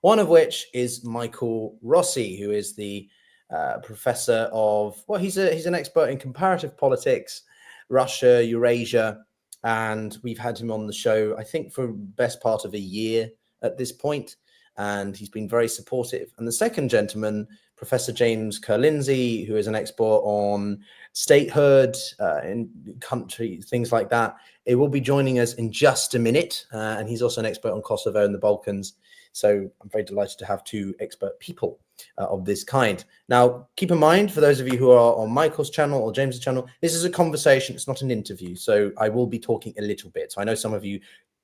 one of which is Michael Rossi, who is the professor of, well, he's an expert in comparative politics, Russia, Eurasia, and we've had him on the show, I think, for the best part of a year at this point, and he's been very supportive. And the second gentleman, Professor James Ker-Lindsay, who is an expert on statehood in country, things like that, it will be joining us in just a minute, and he's also an expert on Kosovo and the Balkans. So I'm very delighted to have two expert people of this kind. Now, keep in mind, for those of you who are on Michael's channel or James's channel, this is a conversation. It's not an interview. So I will be talking a little bit. So I know some of you,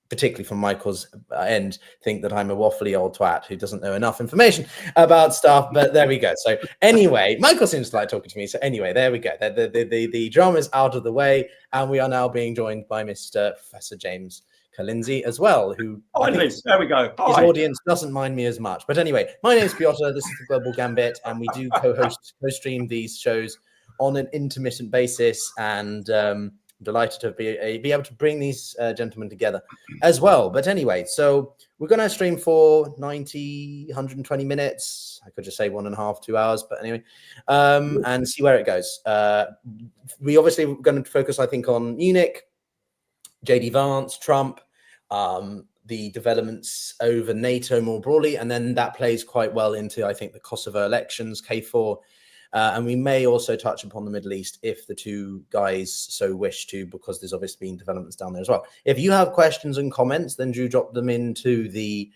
particularly from Michael's end, think that I'm a waffly old twat who doesn't know enough information about stuff, but there we go. So anyway, Michael seems to like talking to me. So anyway, there we go. The drama's out of the way, and we are now being joined by Mr. Professor James Ker-Lindsay as well, who there we go. His audience doesn't mind me as much. But anyway, my name is Pyotr. This is the Global Gambit, and we do co-stream these shows on an intermittent basis, and delighted to be able to bring these gentlemen together as well. But anyway, so we're going to stream for 90, 120 minutes. I could just say 1.5, 2 hours, but anyway, and see where it goes. We obviously are going to focus, I think, on Munich, JD Vance, Trump, the developments over NATO more broadly, and then that plays quite well into, I think, the Kosovo elections, K4, and we may also touch upon the Middle East if the two guys so wish to, because there's obviously been developments down there as well. If you have questions and comments, then do drop them into the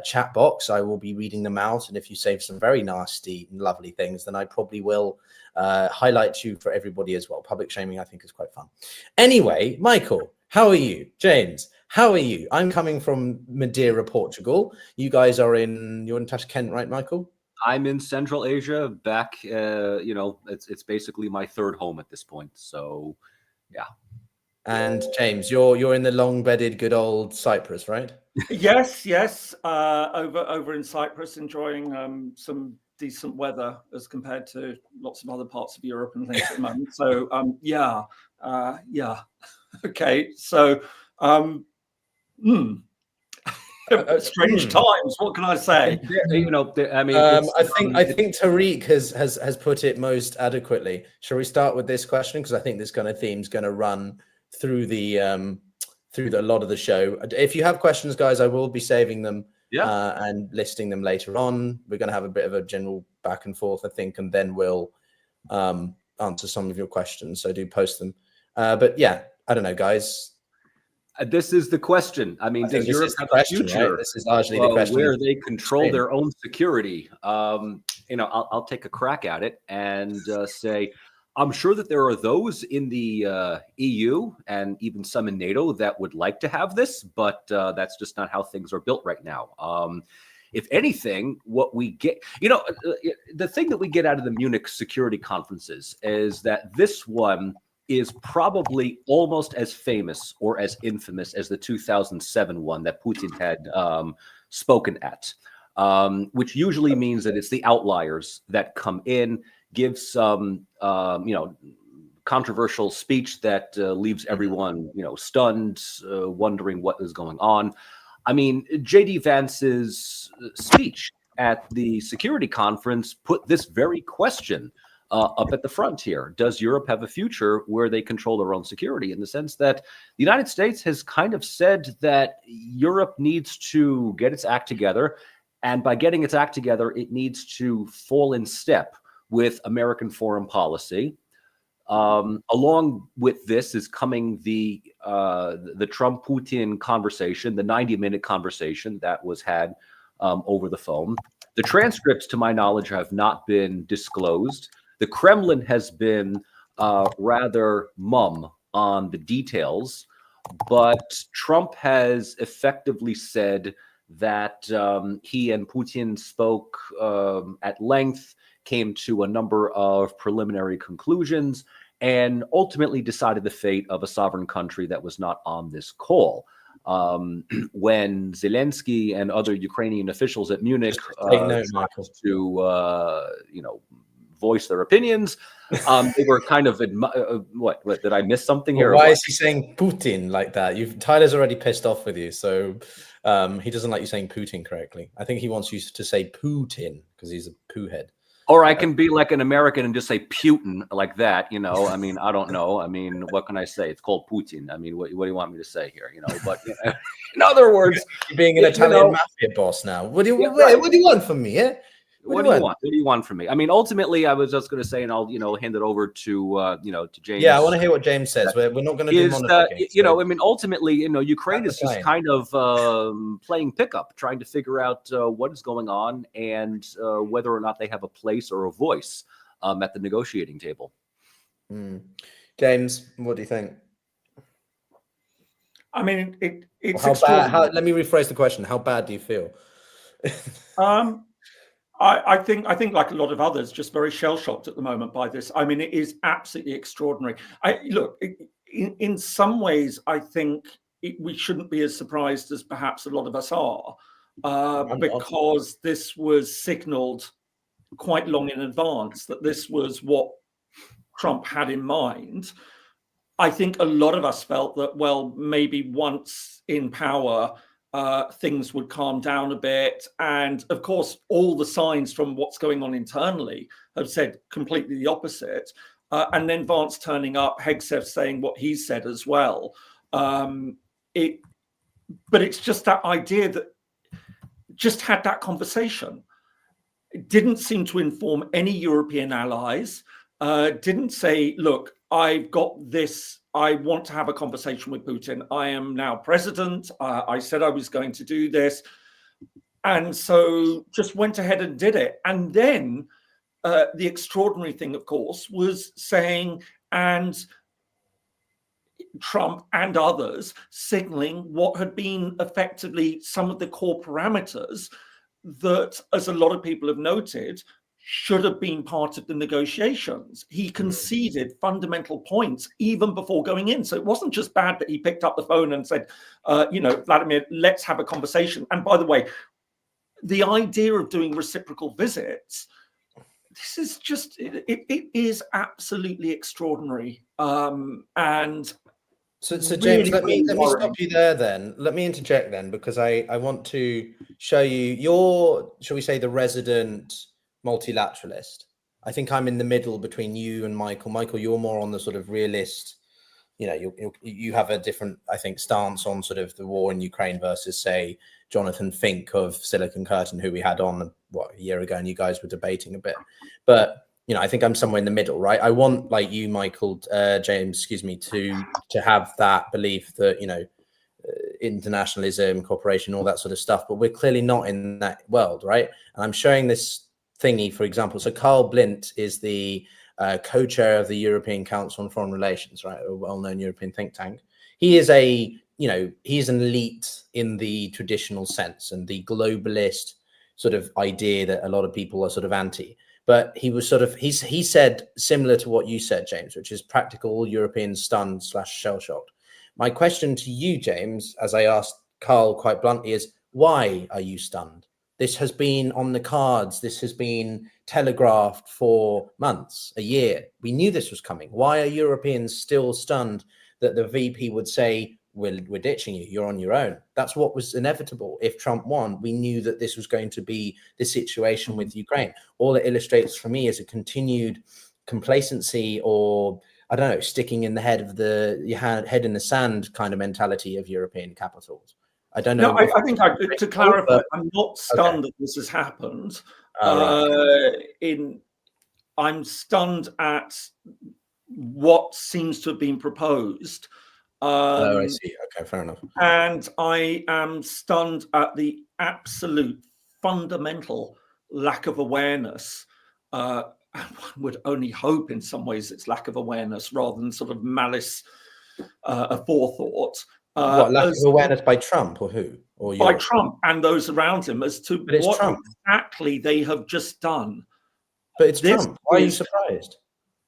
chat box. I will be reading them out, and if you say some very nasty and lovely things, then I probably will highlight you for everybody as well. Public shaming, I think, is quite fun. Anyway, Michael, how are you? James, how are you? I'm coming from Madeira, Portugal. You guys are you're in Tashkent, right, Michael? I'm in Central Asia, back, it's basically my third home at this point. So, yeah. And James, you're in the long-bedded good old Cyprus, right? Yes. Over in Cyprus, enjoying some decent weather as compared to lots of other parts of Europe and things at the moment. So, yeah. Okay, so strange times. What can I say? I think Tariq has put it most adequately. Shall we start with this question, because I think this kind of theme is going to run through a lot of the show. If you have questions, guys, I will be saving them and listing them later on. We're going to have a bit of a general back and forth, I think, and then we'll answer some of your questions. So do post them. But yeah, I don't know, guys. This is the question. I mean, does Europe have a future? Right? This is largely the question. Where they control their own security. I'll take a crack at it and say, I'm sure that there are those in the EU and even some in NATO that would like to have this, but that's just not how things are built right now. If anything, what we get, the thing that we get out of the Munich security conferences is that this one is probably almost as famous or as infamous as the 2007 one that Putin had spoken at, which usually means that it's the outliers that come in, give some, controversial speech that leaves everyone, stunned, wondering what is going on. I mean, JD Vance's speech at the security conference put this very question up at the front here. Does Europe have a future where they control their own security? In the sense that the United States has kind of said that Europe needs to get its act together. And by getting its act together, it needs to fall in step with American foreign policy. Along with this is coming the Trump-Putin conversation, the 90-minute conversation that was had over the phone. The transcripts, to my knowledge, have not been disclosed. The Kremlin has been rather mum on the details, but Trump has effectively said that he and Putin spoke at length, came to a number of preliminary conclusions, and ultimately decided the fate of a sovereign country that was not on this call. When Zelensky and other Ukrainian officials at Munich voice their opinions, they were kind of what did I miss something here? Why is he saying Putin like that? Tyler's already pissed off with you, so He doesn't like you saying Putin correctly. I think he wants you to say Putin because he's a poo head. Or I can be like an American and just say Putin like that, you know. I mean, I don't know. I mean, what can I say? It's called Putin. I mean, what do you want me to say here, you know? But in other words, You're being an Italian mafia boss now. What do you want from me? Yeah. What do you want? What do you want from me? I mean, ultimately, I was just going to say, and I'll hand it over to to James. Yeah, I want to hear what James says. We're not going to do monologuing. I mean, ultimately, Ukraine is just kind of playing pickup, trying to figure out what is going on and whether or not they have a place or a voice at the negotiating table. James, what do you think? I mean, it's how bad. Let me rephrase the question. How bad do you feel? I think like a lot of others, just very shell-shocked at the moment by this. I mean, it is absolutely extraordinary. In some ways, I think we shouldn't be as surprised as perhaps a lot of us are, because this was signaled quite long in advance that this was what Trump had in mind. I think a lot of us felt that, well, maybe once in power, things would calm down a bit. And of course, all the signs from what's going on internally have said completely the opposite. And then Vance turning up, Hegseth saying what he said as well. But it's just that idea that just had that conversation. It didn't seem to inform any European allies, didn't say, look, I've got this. I want to have a conversation with Putin. I am now president. I said I was going to do this. And so just went ahead and did it. And then the extraordinary thing, of course, was saying, and Trump and others signaling what had been effectively some of the core parameters that, as a lot of people have noted, should have been part of the negotiations. He conceded fundamental points even before going in. So it wasn't just bad that he picked up the phone and said, Vladimir, let's have a conversation. And by the way, the idea of doing reciprocal visits, this is just, it is absolutely extraudinary. And so James, let me stop you there then. Let me interject then, because I want to show you your, shall we say, the resident multilateralist. I think I'm in the middle between you and Michael. Michael, you're more on the sort of realist, you have a different, I think, stance on sort of the war in Ukraine versus, say, Jonathan Fink of Silicon Curtain, who we had on, a year ago, and you guys were debating a bit. But, I think I'm somewhere in the middle, right? I want, like you, Michael, James, to have that belief that, internationalism, cooperation, all that sort of stuff. But we're clearly not in that world, right? And I'm showing this thingy, for example. So Carl Blindt is the co-chair of the European Council on Foreign Relations, right? A well-known European think tank. He is he's an elite in the traditional sense and the globalist sort of idea that a lot of people are sort of anti. But he was he said similar to what you said, James, which is practical Europeans stunned / shell-shocked. My question to you, James, as I asked Carl quite bluntly, is why are you stunned? This has been on the cards. This has been telegraphed for months, a year. We knew this was coming. Why are Europeans still stunned that the VP would say, we're ditching you, you're on your own? That's what was inevitable. If Trump won, we knew that this was going to be the situation with Ukraine. All it illustrates for me is a continued complacency, or I don't know, sticking in the head in the sand kind of mentality of European capitals. I don't know. No, I think to clarify, I'm not stunned that this has happened. I'm stunned at what seems to have been proposed. I see. Okay, fair enough. And I am stunned at the absolute fundamental lack of awareness. One would only hope in some ways it's lack of awareness rather than sort of malice, aforethought. Lack of awareness by Trump or who? Or by Trump and those around him as to what exactly they have just done. But it's Trump. Why are you surprised?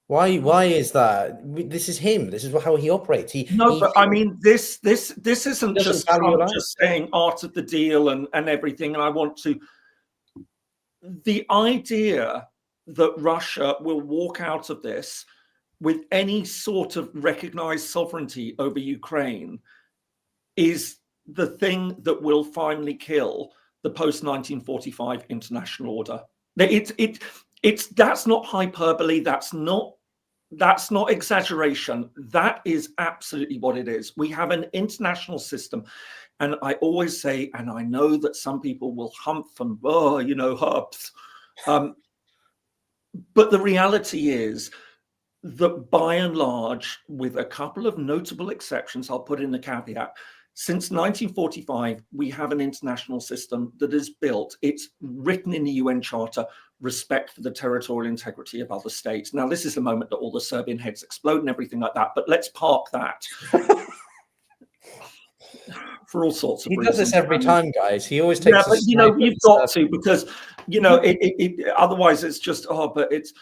Why is that? This is him. This is how he operates. I mean, this isn't just Trump just saying art of the deal and everything. And I want to. The idea that Russia will walk out of this with any sort of recognized sovereignty over Ukraine is the thing that will finally kill the post-1945 international order. That's not hyperbole. That's not exaggeration. That is absolutely what it is. We have an international system. And I always say, and I know that some people will humph and, hups. But the reality is that by and large, with a couple of notable exceptions, I'll put in the caveat, since 1945, we have an international system that is built. It's written in the UN Charter, respect for the territorial integrity of other states. Now, this is the moment that all the Serbian heads explode and everything like that, but let's park that. For all sorts of reasons. He does this every time, guys. He always takes. Yeah, but you've got to, because otherwise it's just but it's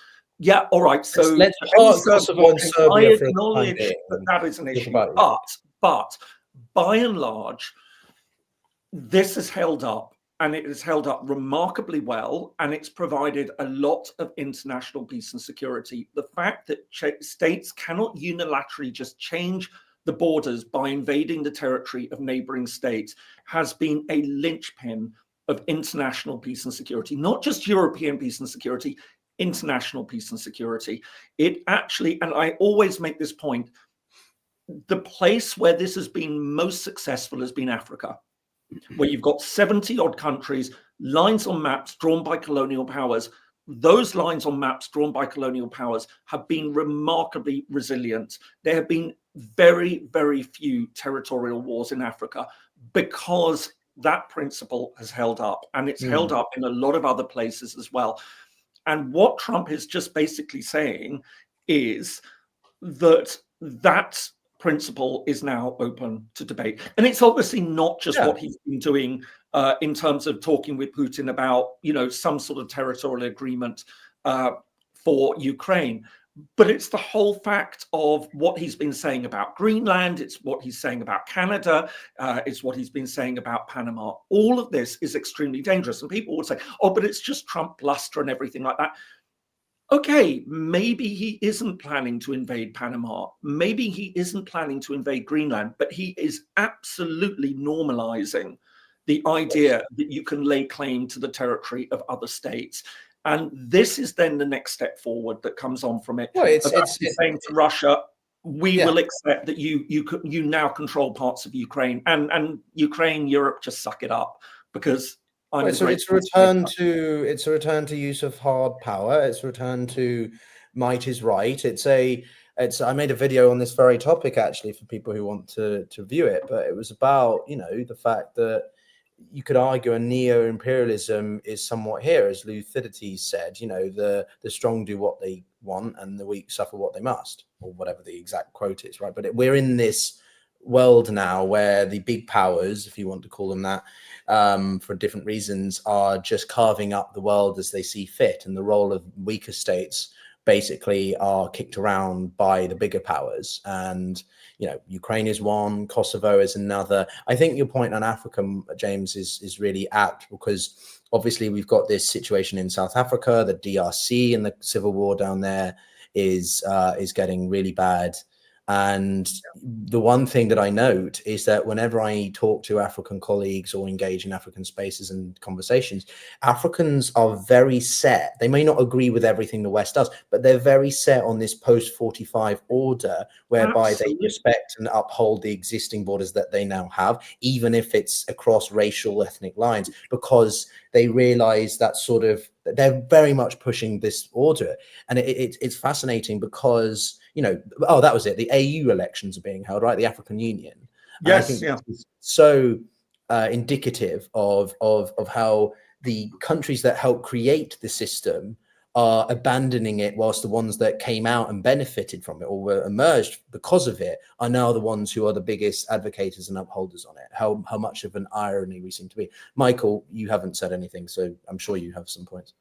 all right. So let's park Kosovo and Serbia I acknowledge that is an issue, but by and large, this is held up, and it is held up remarkably well, and it's provided a lot of international peace and security. The fact that states cannot unilaterally just change the borders by invading the territory of neighboring states has been a linchpin of international peace and security, not just European peace and security, international peace and security. It actually, and I always make this point, the place where this has been most successful has been Africa, where you've got 70 odd countries, lines on maps drawn by colonial powers. Those lines on maps drawn by colonial powers have been remarkably resilient. There have been very, very few territorial wars in Africa because that principle has held up, and it's held up in a lot of other places as well. And what Trump is just basically saying is that that principle is now open to debate. And it's obviously not just what he's been doing in terms of talking with Putin about, some sort of territorial agreement for Ukraine. But it's the whole fact of what he's been saying about Greenland. It's what he's saying about Canada. It's what he's been saying about Panama. All of this is extremely dangerous. And people would say, but it's just Trump bluster and everything like that. Okay, maybe he isn't planning to invade Panama. Maybe he isn't planning to invade Greenland, but he is absolutely normalizing the idea that you can lay claim to the territory of other states. And this is then the next step forward that comes on from it. Well, it's saying to Russia, we will accept that you now control parts of Ukraine, and Ukraine, Europe, just suck it up, because it's a return to use of hard power. It's a return to might is right. I made a video on this very topic actually for people who want to view it, but it was about the fact that you could argue a neo-imperialism is somewhat here, as Thucydides said. The strong do what they want and the weak suffer what they must, or whatever the exact quote is, right? But we're in this world now where the big powers, if you want to call them that, for different reasons, are just carving up the world as they see fit, and the role of weaker states basically are kicked around by the bigger powers. And Ukraine is one, Kosovo is another. I think your point on Africa, James, is really apt, because obviously we've got this situation in South Africa, the DRC, and the civil war down there is getting really bad. And the one thing that I note is that whenever I talk to African colleagues or engage in African spaces and conversations, Africans are very set. They may not agree with everything the West does, but they're very set on this post-45 order, whereby they respect and uphold the existing borders that they now have, even if it's across racial, ethnic lines, because they realize that they're very much pushing this order. And it's fascinating because, that was it. The AU elections are being held, right? The African Union. Yes, I think it's so indicative of how the countries that helped create the system are abandoning it, whilst the ones that came out and benefited from it or were emerged because of it are now the ones who are the biggest advocates and upholders on it. How much of an irony we seem to be. Michael, you haven't said anything, so I'm sure you have some points.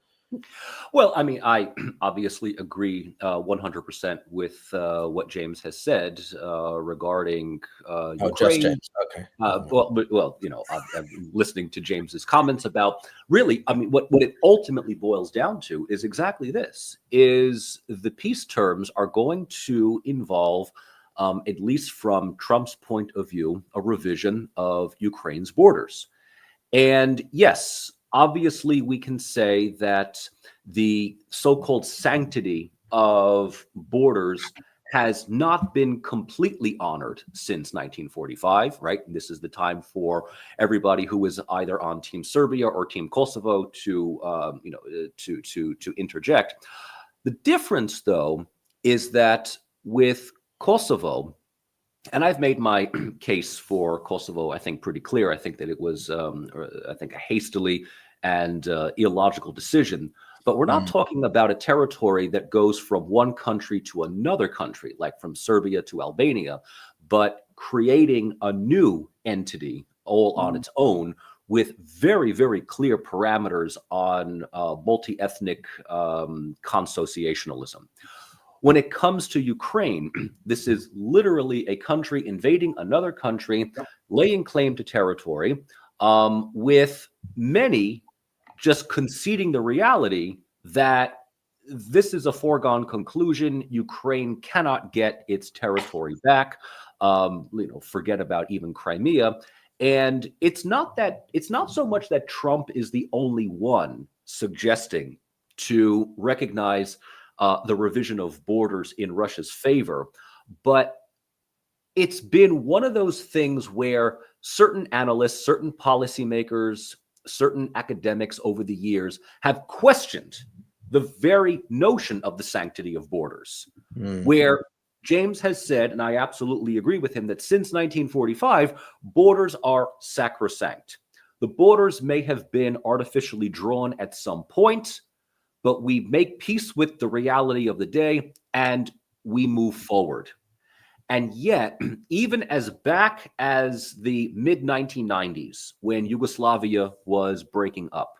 Well, I mean, I obviously agree 100% with what James has said regarding Ukraine. Just James. Okay. I'm listening to James's comments about really, I mean, what it ultimately boils down to is exactly this: is the peace terms are going to involve at least from Trump's point of view, a revision of Ukraine's borders. And yes, obviously we can say that the so-called sanctity of borders has not been completely honored since 1945, right? This is the time for everybody who is either on Team Serbia or Team Kosovo to, to interject. The difference, though, is that with Kosovo, and I've made my case for Kosovo, I think, pretty clear. I think that it was, I think, a hastily and illogical decision. But we're not talking about a territory that goes from one country to another country, like from Serbia to Albania, but creating a new entity all on its own with very, very clear parameters on multi-ethnic consociationalism. When it comes to Ukraine, this is literally a country invading another country, laying claim to territory, with many just conceding the reality that this is a foregone conclusion. Ukraine cannot get its territory back. Forget about even Crimea. And it's not so much that Trump is the only one suggesting to recognize the revision of borders in Russia's favor, but it's been one of those things where certain analysts, certain policymakers, certain academics over the years have questioned the very notion of the sanctity of borders, where James has said, and I absolutely agree with him, that since 1945, borders are sacrosanct. The borders may have been artificially drawn at some point, but we make peace with the reality of the day and we move forward. And yet, even as back as the mid-1990s, when Yugoslavia was breaking up,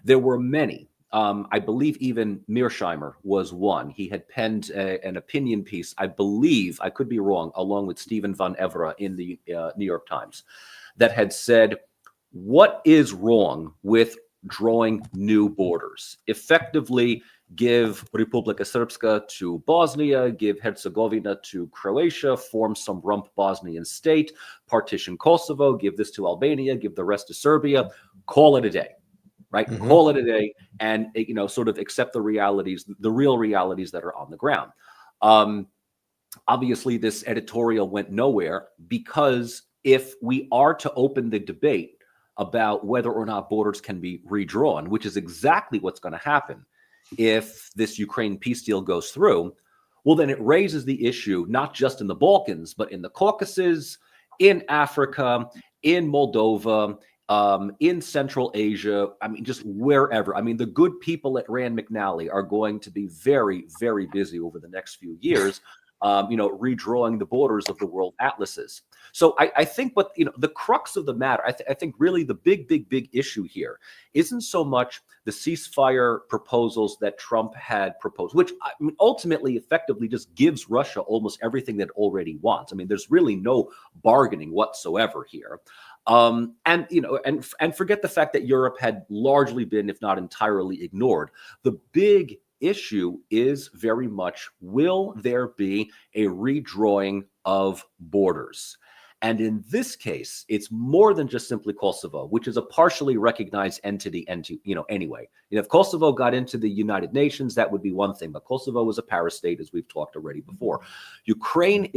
there were many, I believe even Mearsheimer was one. He had penned an opinion piece, I believe, I could be wrong, along with Stephen van Evera in the New York Times, that had said, what is wrong with drawing new borders? Effectively, give Republika Srpska to Bosnia, give Herzegovina to Croatia, form some rump Bosnian state, partition Kosovo, give this to Albania, give the rest to Serbia, call it a day, right? Call it a day and, sort of accept the realities, the real realities that are on the ground. Obviously, this editorial went nowhere because if we are to open the debate about whether or not borders can be redrawn, which is exactly what's going to happen if this Ukraine peace deal goes through, well, then it raises the issue, not just in the Balkans, but in the Caucasus, in Africa, in Moldova, in Central Asia, I mean, just wherever. I mean, the good people at Rand McNally are going to be very, very busy over the next few years, redrawing the borders of the world atlases. So I think the crux of the matter, I think really the big issue here isn't so much the ceasefire proposals that Trump had proposed, which ultimately effectively just gives Russia almost everything that it already wants. I mean, there's really no bargaining whatsoever here. And forget the fact that Europe had largely been, if not entirely, ignored. The big issue is very much, will there be a redrawing of borders? And in this case, it's more than just simply Kosovo, which is a partially recognized entity, anyway. If Kosovo got into the United Nations, that would be one thing, but Kosovo is a parastate, as we've talked already before. Ukraine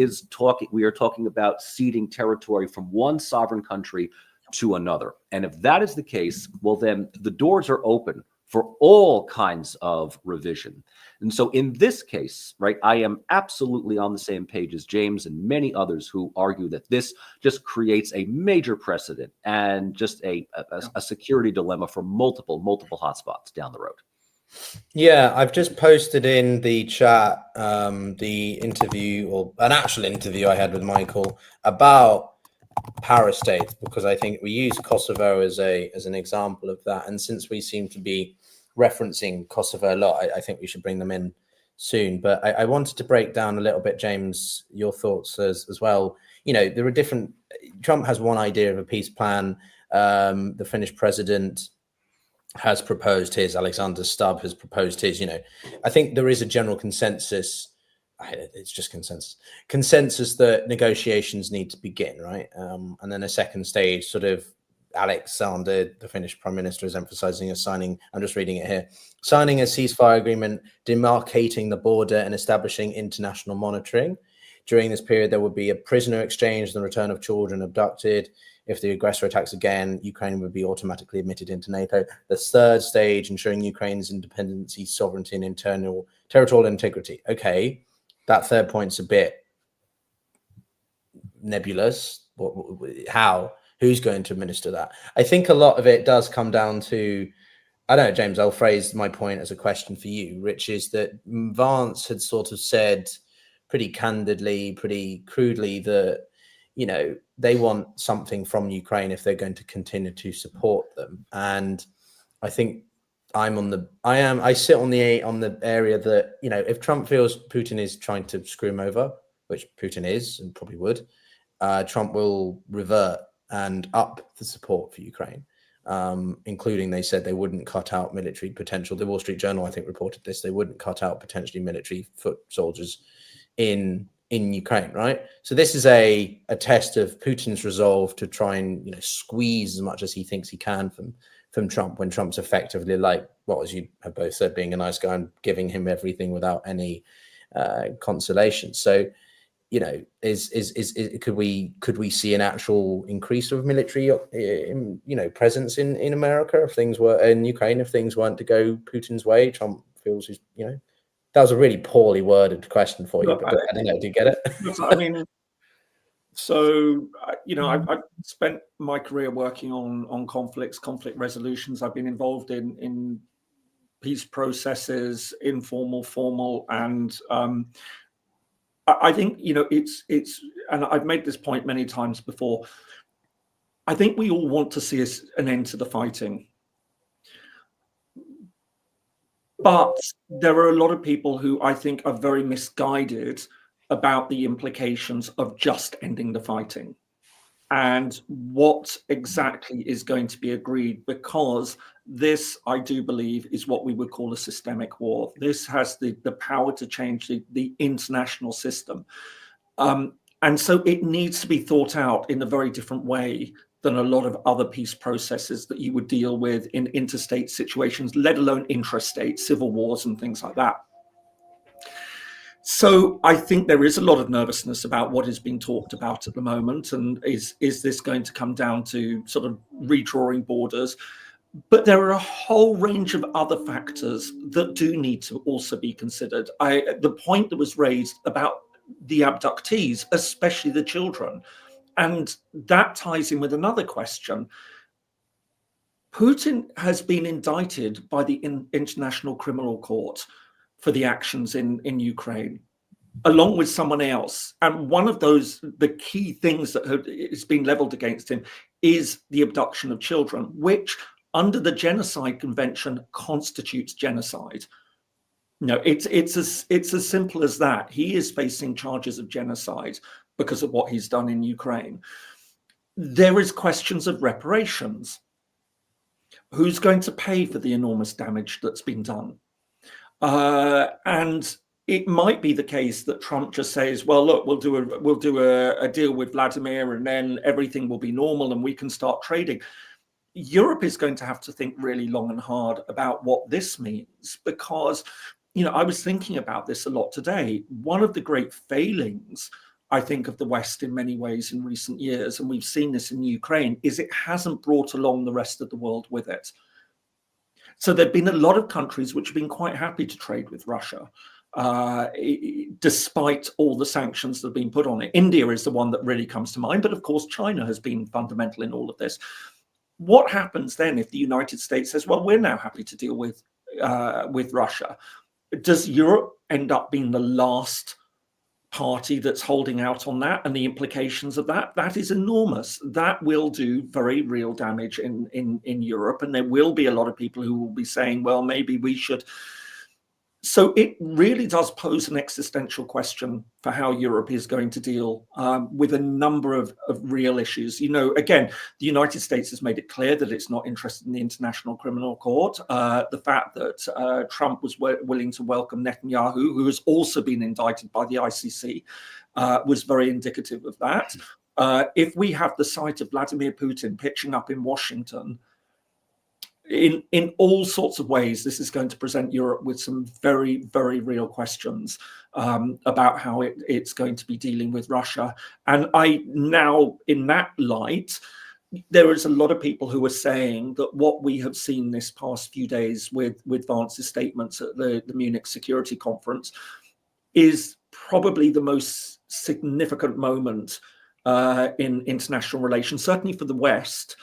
we are talking about ceding territory from one sovereign country to another. And if that is the case, well, then the doors are open for all kinds of revision. And so in this case, right, I am absolutely on the same page as James and many others who argue that this just creates a major precedent and just a security dilemma for multiple hotspots down the road. Yeah, I've just posted in the chat the interview, or an actual interview I had with Michael about parastates, because I think we use Kosovo as an example of that. And since we seem to be referencing Kosovo a lot, I think we should bring them in soon. But I wanted to break down a little bit, James, your thoughts as well. There are different. Trump has one idea of a peace plan. The Finnish president has proposed his. Alexander Stubb has proposed his. I think there is a general consensus it's just consensus that negotiations need to begin, right? And then a second stage, sort of Alexander, the Finnish prime minister, is emphasizing signing, I'm just reading it here, signing a ceasefire agreement, demarcating the border and establishing international monitoring. During this period, there would be a prisoner exchange and the return of children abducted. If the aggressor attacks again, Ukraine would be automatically admitted into NATO. The third stage, ensuring Ukraine's independence, sovereignty, and internal territorial integrity. Okay, that third point's a bit nebulous. How? Who's going to administer that? I think a lot of it does come down to, I don't know, James, I'll phrase my point as a question for you, which is that Vance had sort of said pretty candidly, pretty crudely that, you know, they want something from Ukraine if they're going to continue to support them. And I think I sit on the area that, you know, if Trump feels Putin is trying to screw him over, which Putin is and probably would, Trump will revert and up the support for Ukraine, including, they said they wouldn't cut out military potential. The Wall Street Journal, I think, reported this. They wouldn't cut out potentially military foot soldiers in Ukraine, right? So this is a test of Putin's resolve to try and, you know, squeeze as much as he thinks he can from Trump, when Trump's effectively, like, well, as you have both said, being a nice guy and giving him everything without any consolation. So, you know, could we see an actual increase of military, you know, presence in America if things were in Ukraine, if things weren't to go Putin's way? Trump feels he's, you know, that was a really poorly worded question for you, but I don't know. Do you get it? I mean, so, you know, I've spent my career working on conflict resolutions. I've been involved in peace processes, informal, formal, and I think, you know, it's, and I've made this point many times before, I think we all want to see an end to the fighting. But there are a lot of people who I think are very misguided about the implications of just ending the fighting and what exactly is going to be agreed, because this, I do believe, is what we would call a systemic war. This has the power to change the international system. And so it needs to be thought out in a very different way than a lot of other peace processes that you would deal with in interstate situations, let alone intrastate civil wars and things like that. So I think there is a lot of nervousness about what is being talked about at the moment, and is this going to come down to sort of redrawing borders? But there are a whole range of other factors that do need to also be considered. The point that was raised about the abductees, especially the children, and that ties in with another question. Putin has been indicted by the International Criminal Court for the actions in Ukraine, along with someone else. And one of those, the key things that has been leveled against him is the abduction of children, which under the Genocide Convention constitutes genocide. No, it's as simple as that. He is facing charges of genocide because of what he's done in Ukraine. There is questions of reparations. Who's going to pay for the enormous damage that's been done? And it might be the case that Trump just says, well, look, we'll do a deal with Vladimir and then everything will be normal and we can start trading. Europe is going to have to think really long and hard about what this means, because, you know, I was thinking about this a lot today. One of the great failings, I think, of the West in many ways in recent years, and we've seen this in Ukraine, is it hasn't brought along the rest of the world with it. So there've been a lot of countries which have been quite happy to trade with Russia, despite all the sanctions that have been put on it. India is the one that really comes to mind, but of course China has been fundamental in all of this. What happens then if the United States says, well, we're now happy to deal with Russia? Does Europe end up being the last party that's holding out on that, and the implications of that? That is enormous. That will do very real damage in Europe, and there will be a lot of people who will be saying, well, maybe we should So it really does pose an existential question for how Europe is going to deal with a number of real issues. You know, again, the United States has made it clear that it's not interested in the International Criminal Court. The fact that Trump was willing to welcome Netanyahu, who has also been indicted by the ICC, was very indicative of that. If we have the sight of Vladimir Putin pitching up in Washington, in all sorts of ways, this is going to present Europe with some very, very real questions about how it's going to be dealing with Russia. And I now, in that light, there is a lot of people who are saying that what we have seen this past few days with Vance's statements at the Munich Security Conference is probably the most significant moment in international relations, certainly for the West,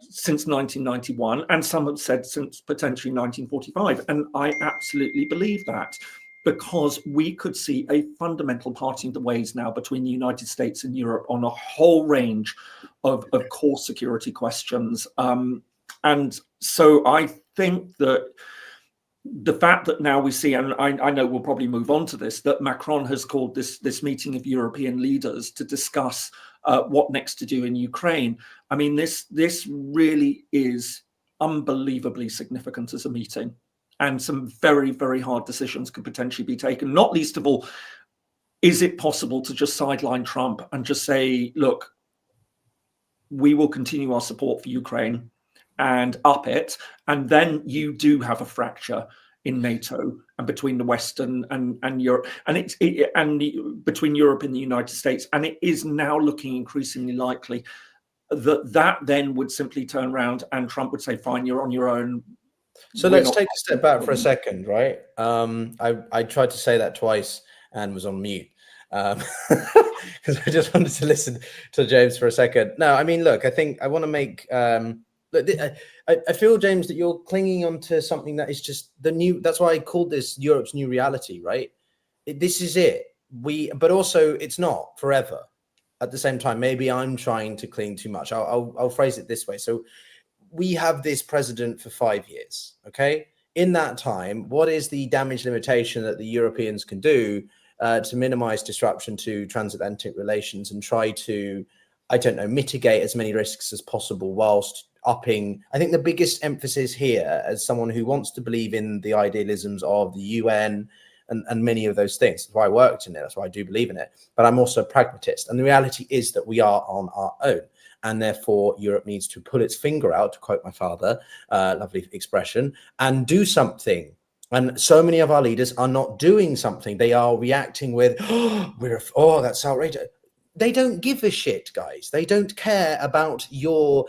since 1991, and some have said since potentially 1945. And I absolutely believe that, because we could see a fundamental parting of the ways now between the United States and Europe on a whole range of core security questions. And so I think that the fact that now we see, and I know we'll probably move on to this, that Macron has called this meeting of European leaders to discuss what next to do in Ukraine. I mean, this really is unbelievably significant as a meeting, and some very, very hard decisions could potentially be taken. Not least of all, is it possible to just sideline Trump and just say, look, we will continue our support for Ukraine and up it, and then you do have a fracture in NATO and between the West and Europe, and between Europe and the United States. And it is now looking increasingly likely that then would simply turn around and Trump would say, fine, you're on your own. So let's take a step back for a second, right? I tried to say that twice and was on mute because I just wanted to listen to James for a second. No, I mean, look, I think I want to make I feel, James, that you're clinging onto something that is just the new. That's why I called this Europe's new reality, right? This is it. But also it's not forever. At the same time, maybe I'm trying to cling too much. I'll phrase it this way. So we have this president for 5 years. Okay. In that time, what is the damage limitation that the Europeans can do to minimize disruption to transatlantic relations and try to, I don't know, mitigate as many risks as possible whilst upping? I think the biggest emphasis here, as someone who wants to believe in the idealisms of the UN and many of those things, that's why I worked in it, that's why I do believe in it, but I'm also a pragmatist. And the reality is that we are on our own. And therefore, Europe needs to pull its finger out, to quote my father, lovely expression, and do something. And so many of our leaders are not doing something. They are reacting with, oh, that's outrageous. They don't give a shit, guys. They don't care about your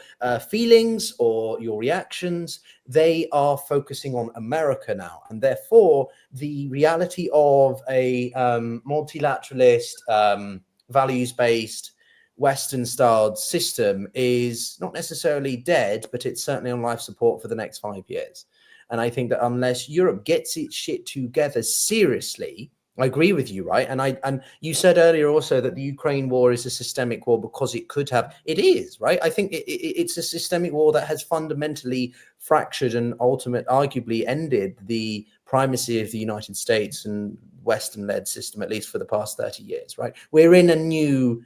feelings or your reactions. They are focusing on America now. And therefore, the reality of a multilateralist, values-based, Western-styled system is not necessarily dead, but it's certainly on life support for the next 5 years. And I think that unless Europe gets its shit together seriously, I agree with you, right? And you said earlier also that the Ukraine war is a systemic war because it could have. It is, right? I think it's a systemic war that has fundamentally fractured and arguably ended the primacy of the United States and Western-led system, at least for the past 30 years, right? We're in a new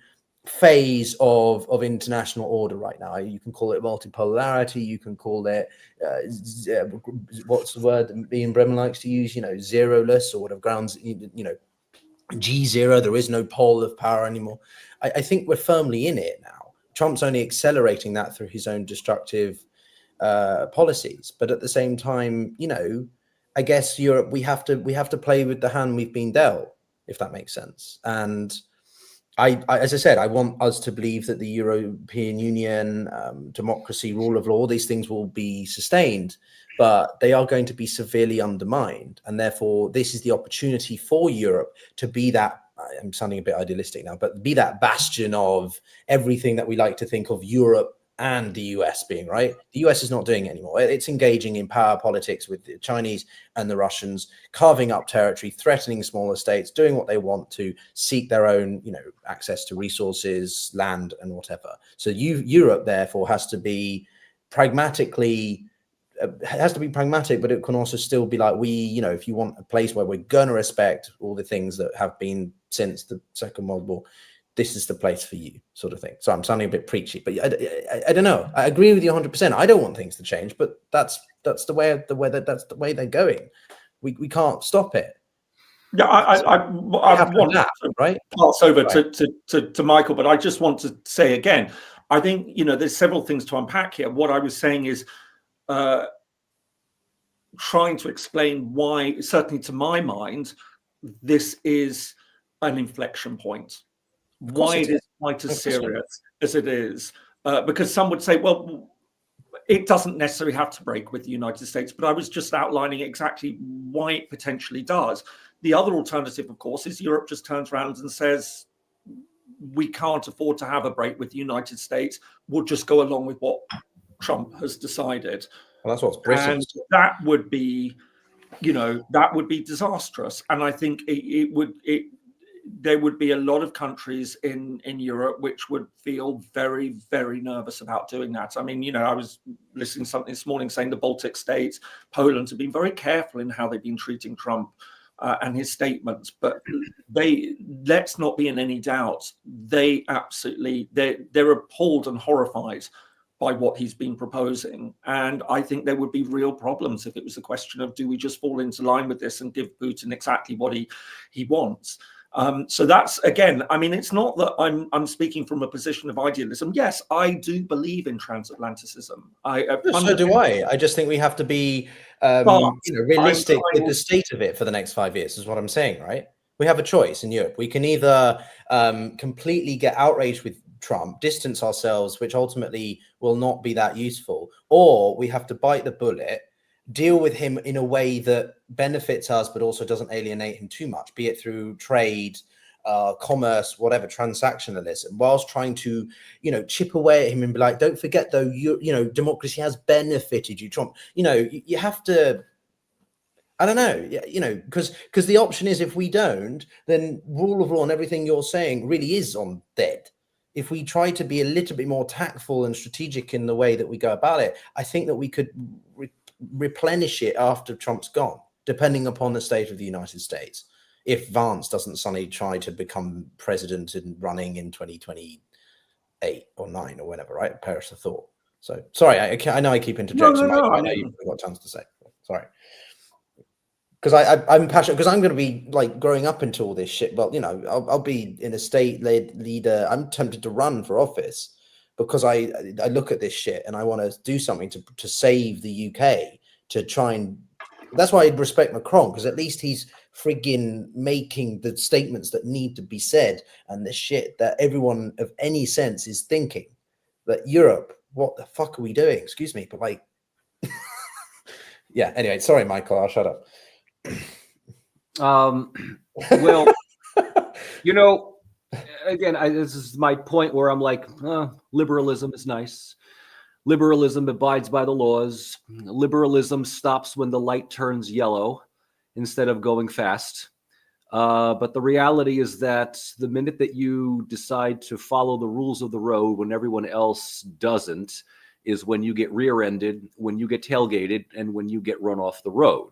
phase of international order right now. You can call it multipolarity, you can call it what's the word that Ian Bremen likes to use, zeroless, or whatever, grounds, G0. There is no pole of power anymore. I think we're firmly in it now. Trump's only accelerating that through his own destructive policies, but at the same time, I guess Europe, we have to play with the hand we've been dealt, if that makes sense. And I, as I said, I want us to believe that the European Union, democracy, rule of law, all these things will be sustained, but they are going to be severely undermined. And therefore, this is the opportunity for Europe to be that, I'm sounding a bit idealistic now, but be that bastion of everything that we like to think of Europe and the US being, right? The US is not doing it anymore. It's engaging in power politics with the Chinese and the Russians, carving up territory, threatening smaller states, doing what they want to seek their own, access to resources, land, and whatever. So Europe, therefore, has to be pragmatically it has to be pragmatic, but it can also still be like, if you want a place where we're going to respect all the things that have been since the Second World War, this is the place for you, sort of thing. So I'm sounding a bit preachy, but I don't know. I agree with you 100%. I don't want things to change, but that's the way they're going. We can't stop it. Yeah, I want to right? pass over to Michael, but I just want to say again, I think, there's several things to unpack here. What I was saying is trying to explain why, certainly to my mind, this is an inflection point. Why it is quite as serious as it is. Because some would say, well, it doesn't necessarily have to break with the United States, but I was just outlining exactly why it potentially does. The other alternative, of course, is Europe just turns around and says, we can't afford to have a break with the United States. We'll just go along with what Trump has decided. Well, that's what's British. And that would be, disastrous. And I think there would be a lot of countries in Europe which would feel very, very nervous about doing that. I mean, I was listening to something this morning saying the Baltic states, Poland have been very careful in how they've been treating Trump and his statements. But let's not be in any doubt, they're appalled and horrified by what he's been proposing. And I think there would be real problems if it was a question of, do we just fall into line with this and give Putin exactly what he wants? So that's, again, I mean, it's not that I'm speaking from a position of idealism. Yes, I do believe in transatlanticism. So do I. I just think we have to be realistic with the state of it for the next 5 years, is what I'm saying, right? We have a choice in Europe. We can either completely get outraged with Trump, distance ourselves, which ultimately will not be that useful, or we have to bite the bullet, deal with him in a way that benefits us, but also doesn't alienate him too much, be it through trade, commerce, whatever, transactionalism, whilst trying to, chip away at him and be like, don't forget though, democracy has benefited you, Trump. You have to, I don't know, because the option is, if we don't, then rule of law and everything you're saying really is on dead. If we try to be a little bit more tactful and strategic in the way that we go about it, I think that we could replenish it after Trump's gone, depending upon the state of the United States. If Vance doesn't suddenly try to become president and running in 2028 or 9 or whenever, right? Perish the thought. So sorry, I know I keep interjecting. No, I know you've got a chance to say. Sorry. Because I'm passionate, because I'm going to be like growing up into all this shit. Well, I'll be in a state-led leader. I'm tempted to run for office because I look at this shit and I want to do something to save the UK, to try and. That's why I respect Macron, because at least he's friggin' making the statements that need to be said and the shit that everyone of any sense is thinking. That Europe, what the fuck are we doing? Excuse me, but like, yeah. Anyway, sorry, Michael. I'll shut up. Well, again, this is my point where I'm like, liberalism is nice. Liberalism abides by the laws. Liberalism stops when the light turns yellow instead of going fast. But the reality is that the minute that you decide to follow the rules of the road when everyone else doesn't, is when you get rear-ended, when you get tailgated, and when you get run off the road.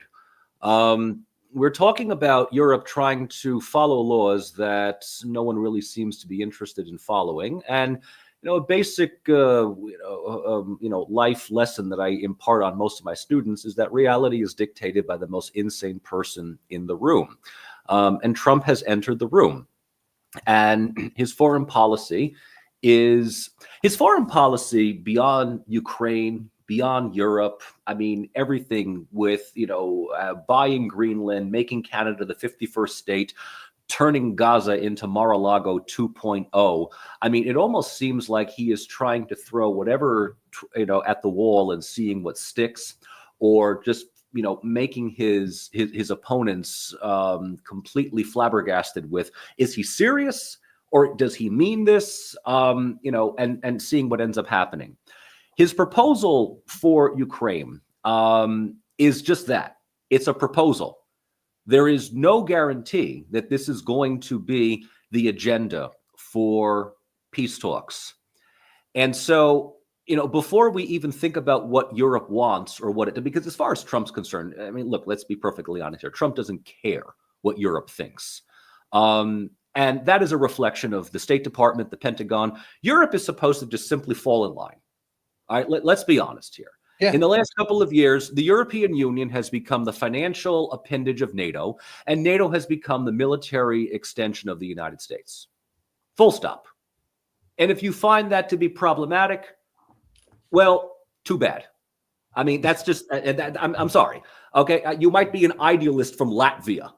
We're talking about Europe trying to follow laws that no one really seems to be interested in following. And, a basic, life lesson that I impart on most of my students is that reality is dictated by the most insane person in the room. And Trump has entered the room. And his foreign policy beyond Ukraine, beyond Europe. I mean, everything with, buying Greenland, making Canada the 51st state, turning Gaza into Mar-a-Lago 2.0. I mean, it almost seems like he is trying to throw whatever, at the wall and seeing what sticks, or just, making his opponents completely flabbergasted with, is he serious or does he mean this? And seeing what ends up happening. His proposal for Ukraine is just that. It's a proposal. There is no guarantee that this is going to be the agenda for peace talks. And so before we even think about what Europe wants or what it, because as far as Trump's concerned, I mean, look, let's be perfectly honest here. Trump doesn't care what Europe thinks. And that is a reflection of the State Department, the Pentagon. Europe is supposed to just simply fall in line. All right, let's be honest here. Yeah. In the last couple of years, the European Union has become the financial appendage of NATO, and NATO has become the military extension of the United States. Full stop. And if you find that to be problematic, well, too bad. I mean, that's just, I'm sorry. Okay, you might be an idealist from Latvia.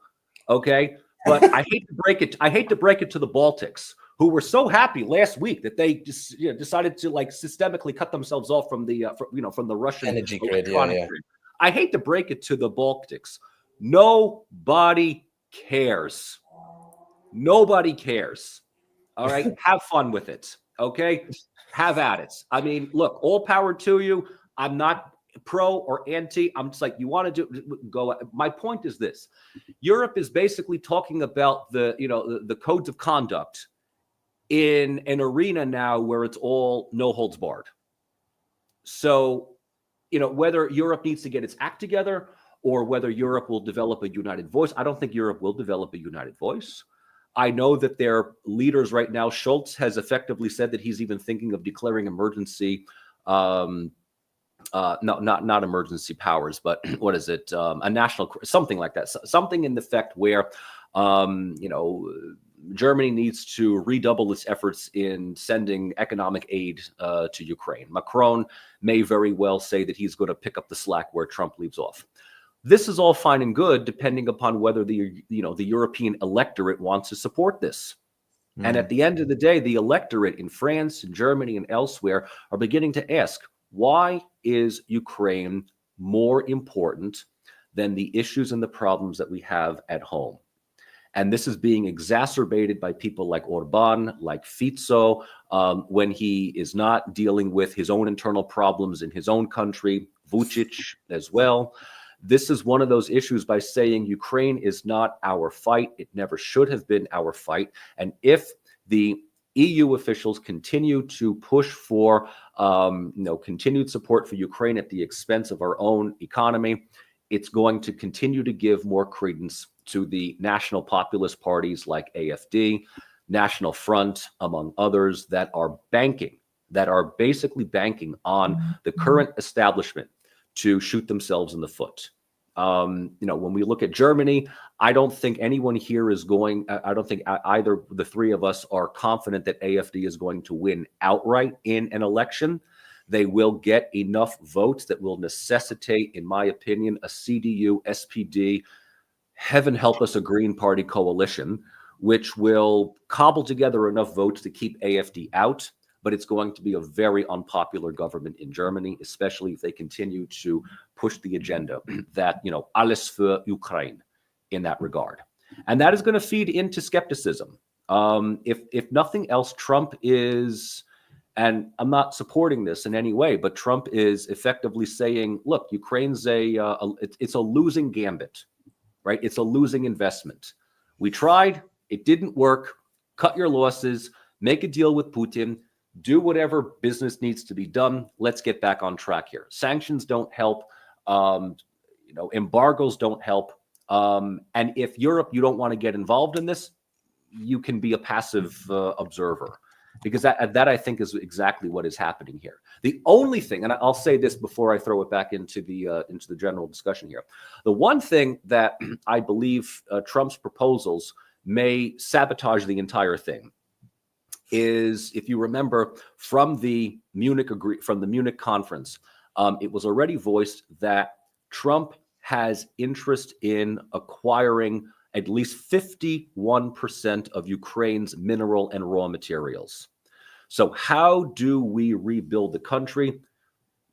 Okay. But I hate to break it. I hate to break it to the Baltics, who were so happy last week that they just decided to systemically cut themselves off from the from the Russian energy grid. Yeah. I hate to break it to the Baltics. Nobody cares. Nobody cares. All right, have fun with it. Okay, have at it. I mean, look, all power to you. I'm not pro or anti. I'm just like, you want to go. My point is this: Europe is basically talking about the codes of conduct in an arena now where it's all no holds barred. So, whether Europe needs to get its act together or whether Europe will develop a united voice, I don't think Europe will develop a united voice. I know that their leaders right now, Scholz has effectively said that he's even thinking of declaring emergency. No, not emergency powers, but what is it? A national, something like that. Something in effect where, Germany needs to redouble its efforts in sending economic aid to Ukraine. Macron may very well say that he's going to pick up the slack where Trump leaves off. This is all fine and good, depending upon whether the European electorate wants to support this. And at the end of the day, the electorate in France, in Germany, and elsewhere are beginning to ask, why is Ukraine more important than the issues and the problems that we have at home? And this is being exacerbated by people like Orban, like Fico, when he is not dealing with his own internal problems in his own country, Vucic as well. This is one of those issues by saying Ukraine is not our fight. It never should have been our fight. And if the EU officials continue to push for continued support for Ukraine at the expense of our own economy, it's going to continue to give more credence to the national populist parties like AfD, National Front, among others, that are basically banking on the current establishment to shoot themselves in the foot. When we look at Germany, I don't think anyone here is going, I don't think either the three of us are confident that AfD is going to win outright in an election. They will get enough votes that will necessitate, in my opinion, a CDU, SPD, heaven help us, a Green Party coalition, which will cobble together enough votes to keep AfD out. But it's going to be a very unpopular government in Germany, especially if they continue to push the agenda that, alles für Ukraine in that regard. And that is going to feed into skepticism. If nothing else, Trump is, and I'm not supporting this in any way, but Trump is effectively saying, look, Ukraine's it's a losing gambit, right? It's a losing investment. We tried, it didn't work, cut your losses, make a deal with Putin, do whatever business needs to be done. Let's get back on track here. Sanctions don't help. Embargoes don't help. And if Europe, you don't want to get involved in this, you can be a passive observer, because that I think is exactly what is happening here. The only thing, and I'll say this before I throw it back into the general discussion here, the one thing that I believe Trump's proposals may sabotage the entire thing is, if you remember from the Munich conference, it was already voiced that Trump has interest in acquiring at least 51% of Ukraine's mineral and raw materials. So how do we rebuild the country?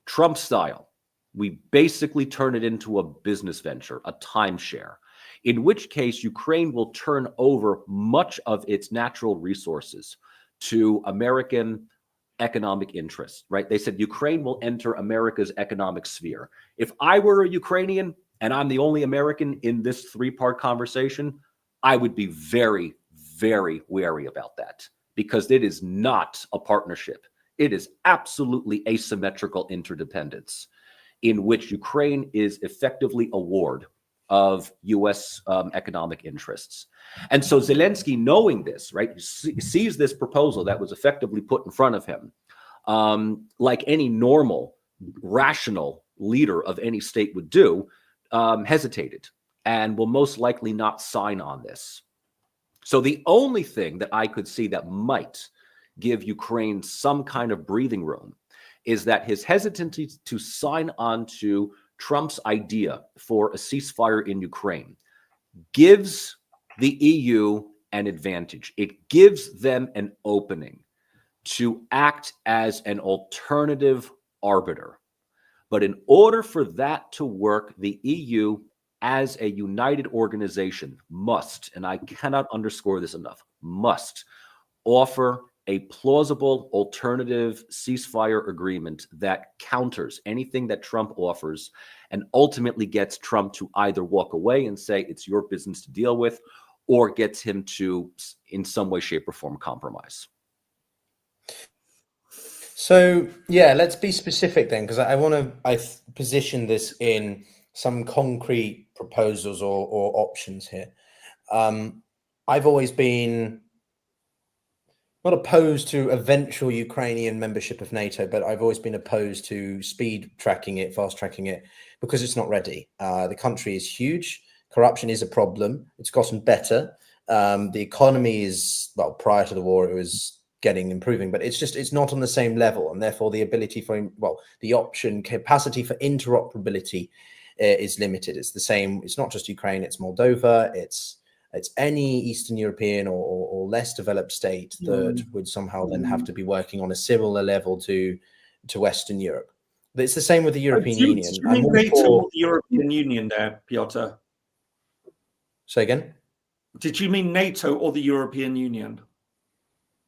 Trump style. We basically turn it into a business venture, a timeshare, in which case Ukraine will turn over much of its natural resources to American economic interests, right? They said Ukraine will enter America's economic sphere. If I were a Ukrainian and I'm the only American in this three-part conversation, I would be very, very wary about that, because it is not a partnership. It is absolutely asymmetrical interdependence in which Ukraine is effectively a ward of U.S. Economic interests. And so Zelensky, knowing this, right, sees this proposal that was effectively put in front of him, like any normal, rational leader of any state would do, hesitated and will most likely not sign on this. So the only thing that I could see that might give Ukraine some kind of breathing room is that his hesitancy to sign on to Trump's idea for a ceasefire in Ukraine gives the EU an advantage. It gives them an opening to act as an alternative arbiter. But in order for that to work, the EU as a united organization must, and I cannot underscore this enough, must offer a plausible alternative ceasefire agreement that counters anything that Trump offers and ultimately gets Trump to either walk away and say it's your business to deal with, or gets him to, in some way, shape, or form, compromise. So, yeah, let's be specific then, because I want to position this in some concrete proposals or options here. I've always been not opposed to eventual Ukrainian membership of NATO, but I've always been opposed to speed tracking it, fast tracking it, because it's not ready. The country is huge. Corruption is a problem. It's gotten better. The economy is, well, prior to the war, it was improving, but it's not on the same level. And therefore the ability for, the capacity for interoperability is limited. It's the same. It's not just Ukraine, it's Moldova, it's any Eastern European or less developed state that would somehow then have to be working on a similar level to Western Europe. But it's the same with the European Union. Do you mean NATO or the European Union there, Pyotr? Say again? Did you mean NATO or the European Union?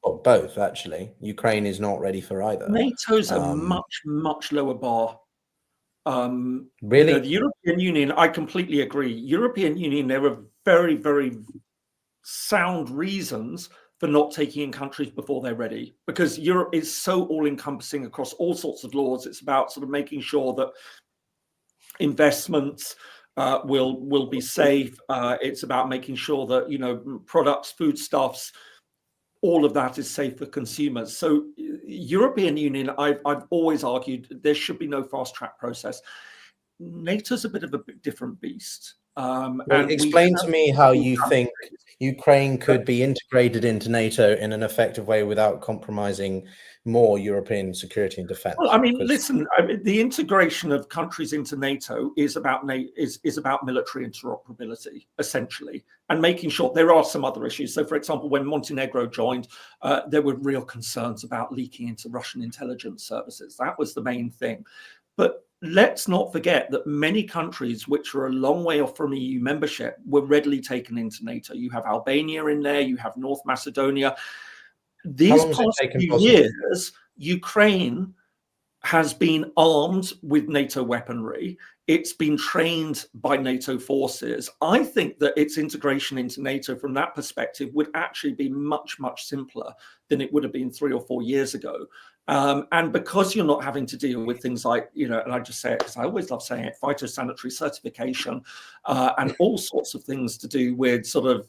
Well, both, actually. Ukraine is not ready for either. NATO's a much lower bar. Really? The European Union, I completely agree. European Union, there are very, very sound reasons for not taking in countries before they're ready, because Europe is so all-encompassing across all sorts of laws. It's about sort of making sure that investments will be safe. It's about making sure that products, foodstuffs, all of that is safe for consumers. So European Union, I've always argued there should be no fast track process. NATO's a bit of a different beast. Explain to me how you think Ukraine could be integrated into NATO in an effective way without compromising more European security and defense. Well, listen, the integration of countries into NATO is about military interoperability, essentially, and making sure there are some other issues. So, for example, when Montenegro joined, there were real concerns about leaking into Russian intelligence services. That was the main thing. But let's not forget that many countries which are a long way off from EU membership were readily taken into NATO. You have Albania in there, you have North Macedonia. These past few years, Ukraine has been armed with NATO weaponry. It's been trained by NATO forces. I think that its integration into NATO from that perspective would actually be much, much simpler than it would have been 3 or 4 years ago. And because you're not having to deal with things like, and I just say it because I always love saying it, phytosanitary certification and all sorts of things to do with sort of,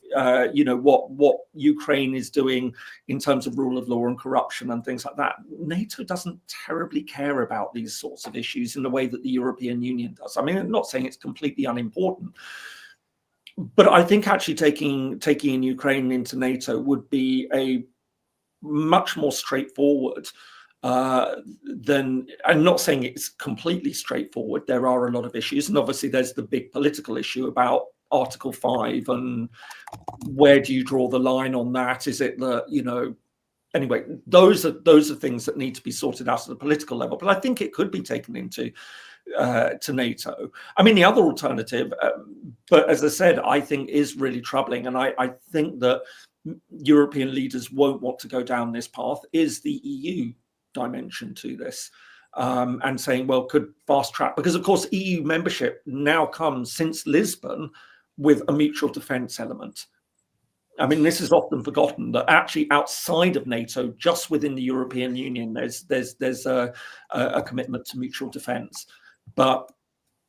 what Ukraine is doing in terms of rule of law and corruption and things like that. NATO doesn't terribly care about these sorts of issues in the way that the European Union does. I mean, I'm not saying it's completely unimportant, but I think actually taking Ukraine into NATO would be a much more straightforward I'm not saying it's completely straightforward. There are a lot of issues, and obviously there's the big political issue about Article 5 and where do you draw the line on that? Is it anyway, those are things that need to be sorted out at the political level. But I think it could be taken into to NATO. I mean, the other alternative, but as I said, I think is really troubling, and I think that European leaders won't want to go down this path, is the EU dimension to this, and saying, well, could fast track, because of course EU membership now comes since Lisbon with a mutual defense element. I mean, this is often forgotten that actually outside of NATO, just within the European Union, there's a commitment to mutual defence. But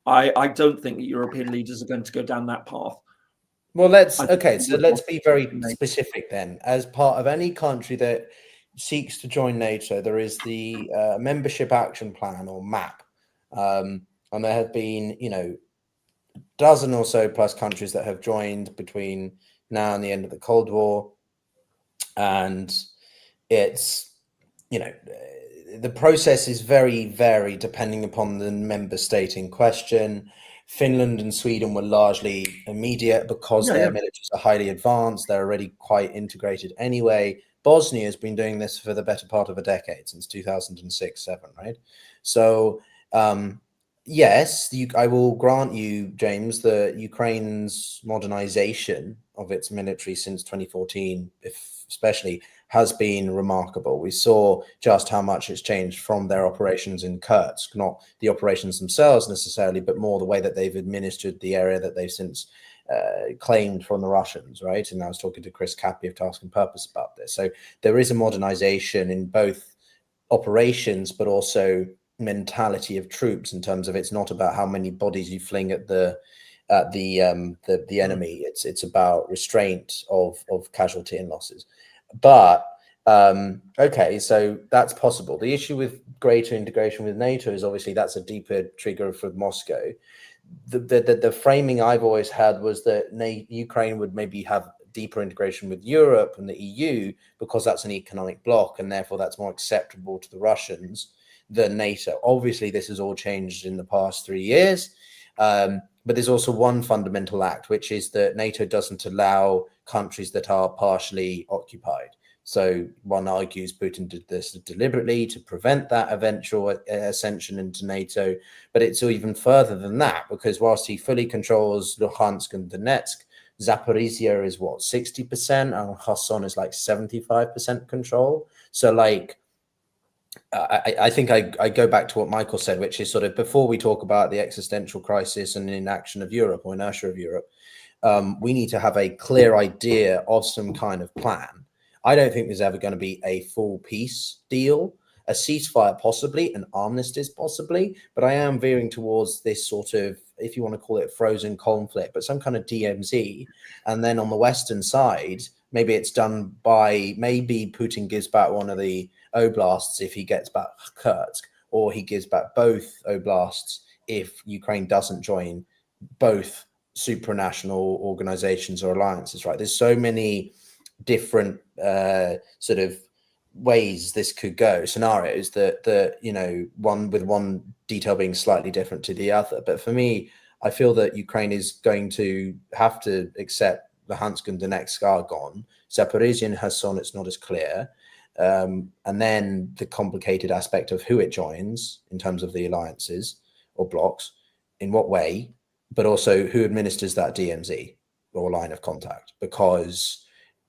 I don't think that European leaders are going to go down that path. Well, let's be very specific then. As part of any country that seeks to join NATO, there is the Membership Action Plan, or MAP, and there have been, a dozen or so plus countries that have joined between now and the end of the Cold War, and it's, the process is very varied depending upon the member state in question. Finland and Sweden were largely immediate because their militaries are highly advanced. They're already quite integrated anyway. Bosnia has been doing this for the better part of a decade, since 2006-7, right? So, yes, I will grant you, James, that Ukraine's modernization of its military since 2014, especially, has been remarkable. We saw just how much it's changed from their operations in Kursk, not the operations themselves necessarily, but more the way that they've administered the area that they've since claimed from the Russians, right? And I was talking to Chris Cappy of Task and Purpose about this. So there is a modernization in both operations, but also mentality of troops, in terms of it's not about how many bodies you fling at the enemy. It's about restraint of casualty and losses. But okay, so that's possible. The issue with greater integration with NATO is obviously that's a deeper trigger for Moscow. The framing I've always had was that Ukraine would maybe have deeper integration with Europe and the EU because that's an economic bloc, and therefore that's more acceptable to the Russians than NATO. Obviously, this has all changed in the past 3 years. But there's also one fundamental act, which is that NATO doesn't allow countries that are partially occupied. So one argues Putin did this deliberately to prevent that eventual ascension into NATO. But it's even further than that, because whilst he fully controls Luhansk and Donetsk, Zaporizhia is what, 60%, and Kherson is like 75% control. So like, I think I go back to what Michael said, which is sort of before we talk about the existential crisis and inaction of Europe or inertia of Europe, we need to have a clear idea of some kind of plan. I don't think there's ever going to be a full peace deal, a ceasefire possibly, an armistice possibly, but I am veering towards this sort of, if you want to call it frozen conflict, but some kind of DMZ. And then on the Western side, maybe it's done by, maybe Putin gives back one of the oblasts if he gets back Kursk, or he gives back both oblasts if Ukraine doesn't join both supranational organizations or alliances, right? There's so many different sort of ways this could go, scenarios that one detail being slightly different to the other. But for me, I feel that Ukraine is going to have to accept Luhansk and Donetsk are gone. Zaporizhia and Kherson, it's not as clear. And then the complicated aspect of who it joins in terms of the alliances or blocks, in what way, but also who administers that DMZ or line of contact. Because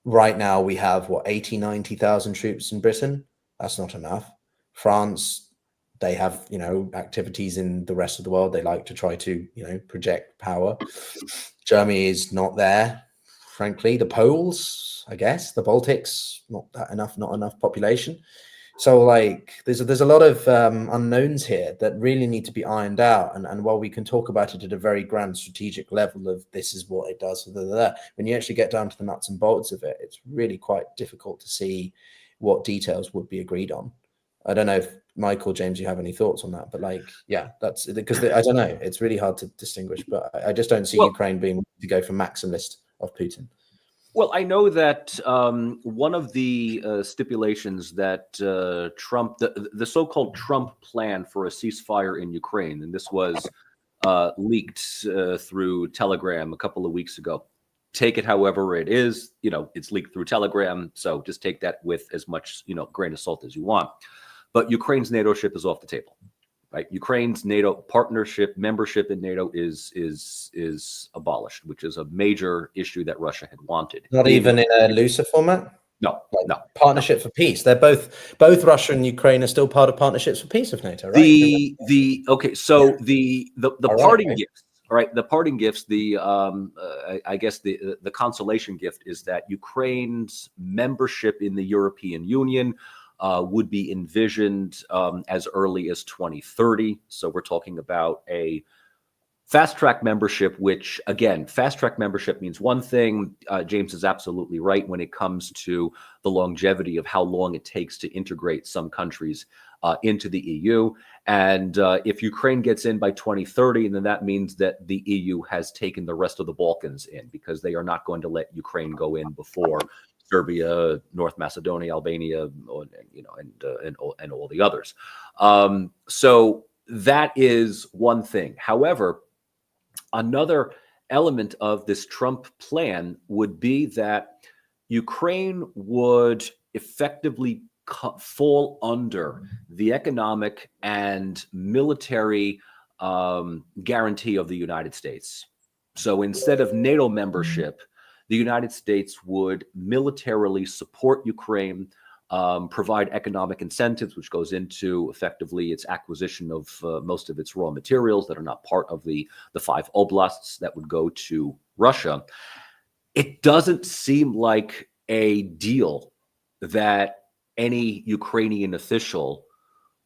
right now we have, 90,000 troops in Britain. That's not enough. France, they have, activities in the rest of the world. They like to try to, project power. Germany is not there. Frankly, the Poles, I guess, the Baltics, not enough population. So like there's a lot of unknowns here that really need to be ironed out. And while we can talk about it at a very grand strategic level of this is what it does, when you actually get down to the nuts and bolts of it, it's really quite difficult to see what details would be agreed on. I don't know if Michael, James, you have any thoughts on that, but that's because I don't know. It's really hard to distinguish, but I just don't see Ukraine being to go for maximalist of Putin. Well, I know that one of the stipulations that Trump, the so-called Trump plan for a ceasefire in Ukraine, and this was leaked through Telegram a couple of weeks ago. Take it however it is, it's leaked through Telegram, so just take that with as much, grain of salt as you want. But Ukraine's NATO ship is off the table. Right, Ukraine's NATO membership in NATO is abolished, which is a major issue that Russia had wanted. Not even in a looser format. No. Partnership for peace. They're both Russia and Ukraine are still part of partnerships for peace of NATO, right? The parting gifts All right, the parting gifts, I guess the consolation gift is that Ukraine's membership in the European Union would be envisioned as early as 2030. So we're talking about a fast-track membership, which, again, fast-track membership means one thing. James is absolutely right when it comes to the longevity of how long it takes to integrate some countries into the EU. And if Ukraine gets in by 2030, then that means that the EU has taken the rest of the Balkans in, because they are not going to let Ukraine go in before Serbia, North Macedonia, Albania, and all the others. So that is one thing. However, another element of this Trump plan would be that Ukraine would effectively fall under the economic and military guarantee of the United States. So instead of NATO membership, the United States would militarily support Ukraine, provide economic incentives, which goes into effectively its acquisition of most of its raw materials that are not part of the 5 oblasts that would go to Russia. It doesn't seem like a deal that any Ukrainian official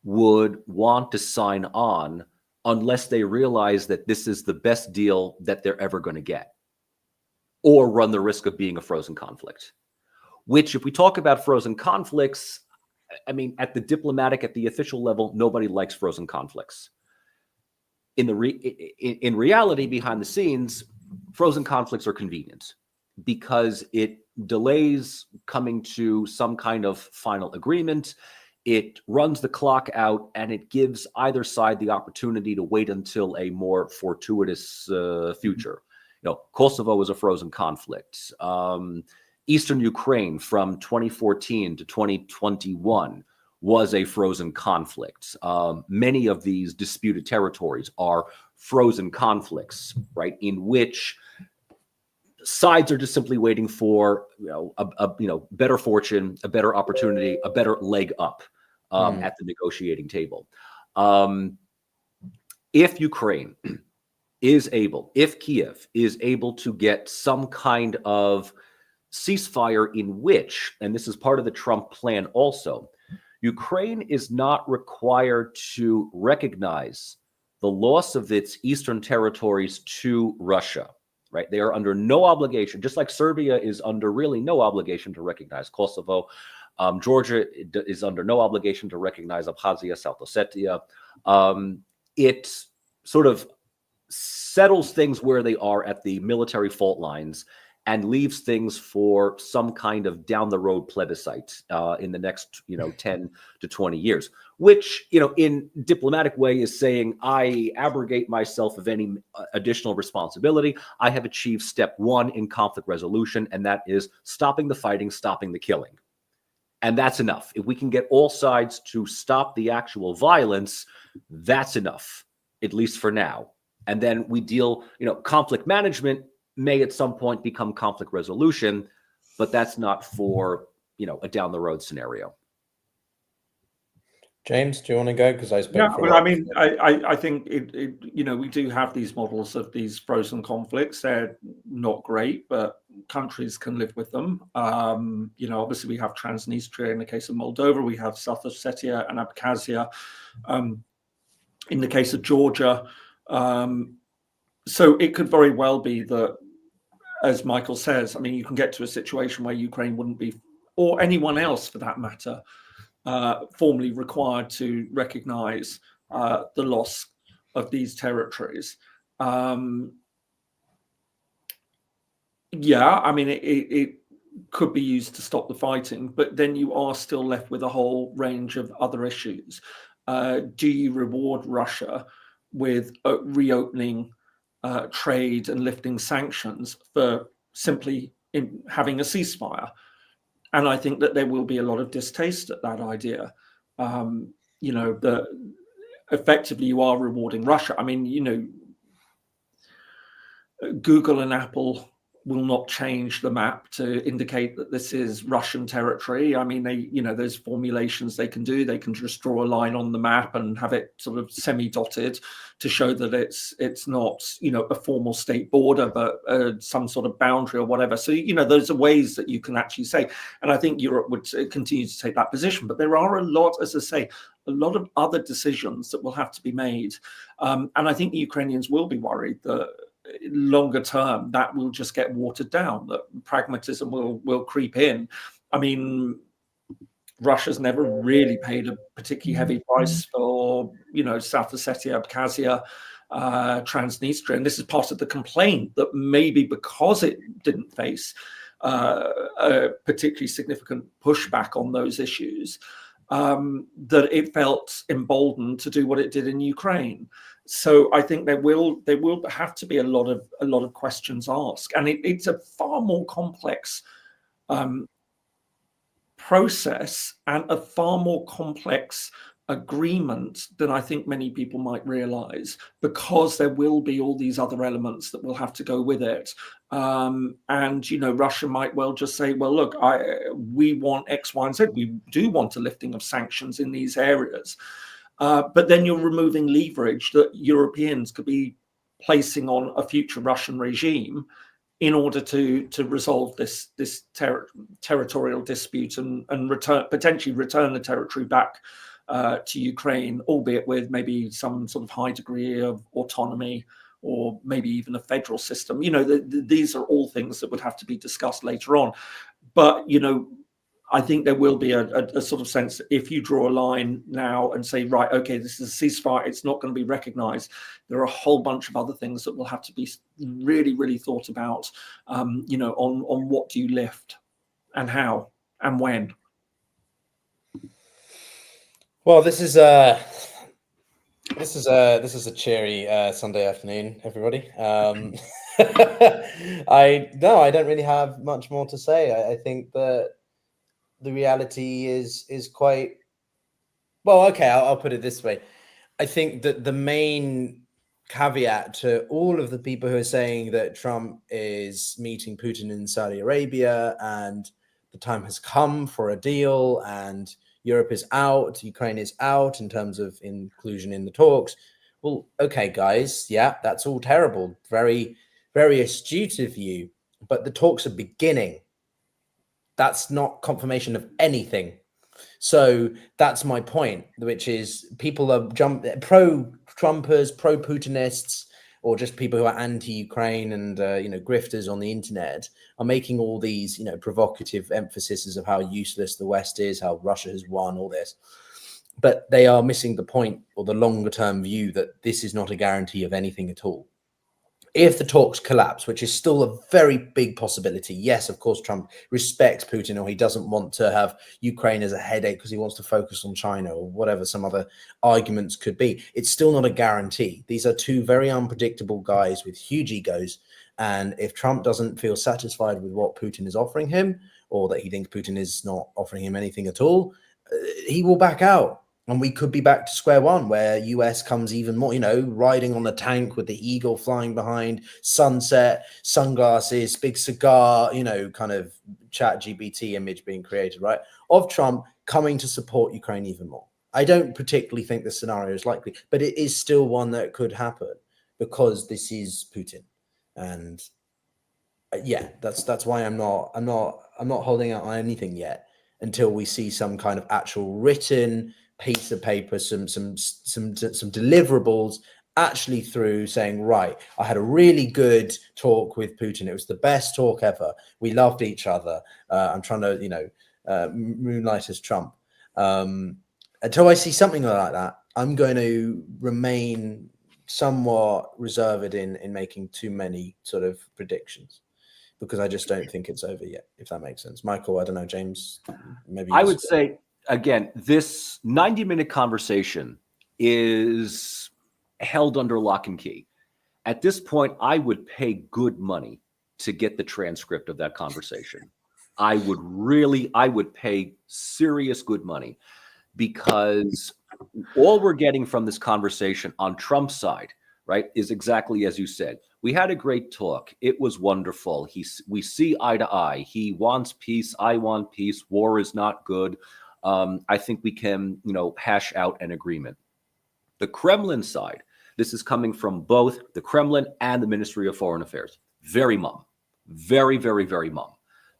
would want to sign on unless they realize that this is the best deal that they're ever going to get, or run the risk of being a frozen conflict. Which, if we talk about frozen conflicts, I mean, at the diplomatic, at the official level, nobody likes frozen conflicts. In reality, behind the scenes, frozen conflicts are convenient because it delays coming to some kind of final agreement. It runs the clock out, and it gives either side the opportunity to wait until a more fortuitous future. Kosovo was a frozen conflict. Eastern Ukraine from 2014 to 2021 was a frozen conflict. Many of these disputed territories are frozen conflicts, right, in which sides are just simply waiting for better fortune, a better opportunity, a better leg up at the negotiating table. If Ukraine if Kiev is able to get some kind of ceasefire in which, and this is part of the Trump plan also, Ukraine is not required to recognize the loss of its eastern territories to Russia, right? They are under no obligation, just like Serbia is under really no obligation to recognize Kosovo. Georgia is under no obligation to recognize Abkhazia, South Ossetia. It sort of settles things where they are at the military fault lines and leaves things for some kind of down the road plebiscite in the next 10 to 20 years, which in diplomatic way is saying, I abrogate myself of any additional responsibility. I have achieved step 1 in conflict resolution, and that is stopping the fighting, stopping the killing. And that's enough. If we can get all sides to stop the actual violence, that's enough, at least for now. And then we deal, conflict management may at some point become conflict resolution, but that's not for, a down the road scenario. James, do you want to go? Because I spoke. Yeah, well, I mean, I think we do have these models of these frozen conflicts. They're not great, but countries can live with them. Obviously we have Transnistria in the case of Moldova. We have South Ossetia and Abkhazia in the case of Georgia. So it could very well be that, as Michael says, I mean, you can get to a situation where Ukraine wouldn't be, or anyone else for that matter, formally required to recognize the loss of these territories. Yeah, I mean, it could be used to stop the fighting, but then you are still left with a whole range of other issues. Do you reward Russia with reopening trade and lifting sanctions for simply having a ceasefire? And I think that there will be a lot of distaste at that idea. That effectively you are rewarding Russia. I mean, Google and Apple will not change the map to indicate that this is Russian territory. I mean, there's formulations they can do. They can just draw a line on the map and have it sort of semi-dotted to show that it's not, a formal state border, but some sort of boundary or whatever. So, those are ways that you can actually say, and I think Europe would continue to take that position. But there are a lot, as I say, a lot of other decisions that will have to be made. And I think the Ukrainians will be worried that longer term that will just get watered down, that pragmatism will creep in. I mean, Russia's never really paid a particularly heavy price for South Ossetia, Abkhazia, Transnistria, and this is part of the complaint, that maybe because it didn't face a particularly significant pushback on those issues, that it felt emboldened to do what it did in Ukraine. So I think there will have to be a lot of questions asked, and it's a far more complex process and a far more complex agreement than I think many people might realize, because there will be all these other elements that will have to go with it. And Russia might well just say, well, look, we want X, Y, and Z. We do want a lifting of sanctions in these areas. But then you're removing leverage that Europeans could be placing on a future Russian regime in order to resolve this territorial dispute and potentially return the territory back to Ukraine, albeit with maybe some sort of high degree of autonomy, or maybe even a federal system. These are all things that would have to be discussed later on. But I think there will be a sort of sense that if you draw a line now and say, right, okay, this is a ceasefire, it's not going to be recognized. There are a whole bunch of other things that will have to be really, really thought about, on what do you lift and how and when. Well, this is a cheery Sunday afternoon, everybody. I don't really have much more to say. I think that the reality is quite well. Okay, I'll put it this way. I think that the main caveat to all of the people who are saying that Trump is meeting Putin in Saudi Arabia and the time has come for a deal and Europe is out, Ukraine is out in terms of inclusion in the talks. Well, okay, guys, yeah, that's all terrible. Very, very astute of you, but the talks are beginning. That's not confirmation of anything. So that's my point, which is people are pro-Trumpers, pro-Putinists, or just people who are anti-Ukraine and grifters on the internet are making all these provocative emphases of how useless the West is, how Russia has won, all this. But they are missing the point, or the longer-term view, that this is not a guarantee of anything at all. If the talks collapse, which is still a very big possibility, yes, of course, Trump respects Putin, or he doesn't want to have Ukraine as a headache because he wants to focus on China, or whatever some other arguments could be. It's still not a guarantee. These are two very unpredictable guys with huge egos. And if Trump doesn't feel satisfied with what Putin is offering him, or that he thinks Putin is not offering him anything at all, he will back out. And we could be back to square one, where US comes even more, riding on the tank with the eagle flying behind, sunset, sunglasses, big cigar, kind of ChatGPT image being created, right, of Trump coming to support Ukraine even more. I don't particularly think the scenario is likely, but it is still one that could happen because this is Putin. And yeah, that's why I'm not holding out on anything yet until we see some kind of actual written piece of paper, some deliverables actually through saying, right, I had a really good talk with Putin. It was the best talk ever. We loved each other. I'm trying to, moonlight as Trump. Until I see something like that, I'm going to remain somewhat reserved in making too many sort of predictions, because I just don't think it's over yet, if that makes sense. Michael, I don't know, James, maybe. I would say, again, this 90-minute conversation is held under lock and key. At this point, I would pay good money to get the transcript of that conversation. I would pay serious good money, because all we're getting from this conversation on Trump's side, right, is exactly as you said. We had a great talk. It was wonderful. We see eye to eye. He wants peace. I want peace. War is not good. I think we can, hash out an agreement. The Kremlin side, this is coming from both the Kremlin and the Ministry of Foreign Affairs. Very mum. Very, very, very mum.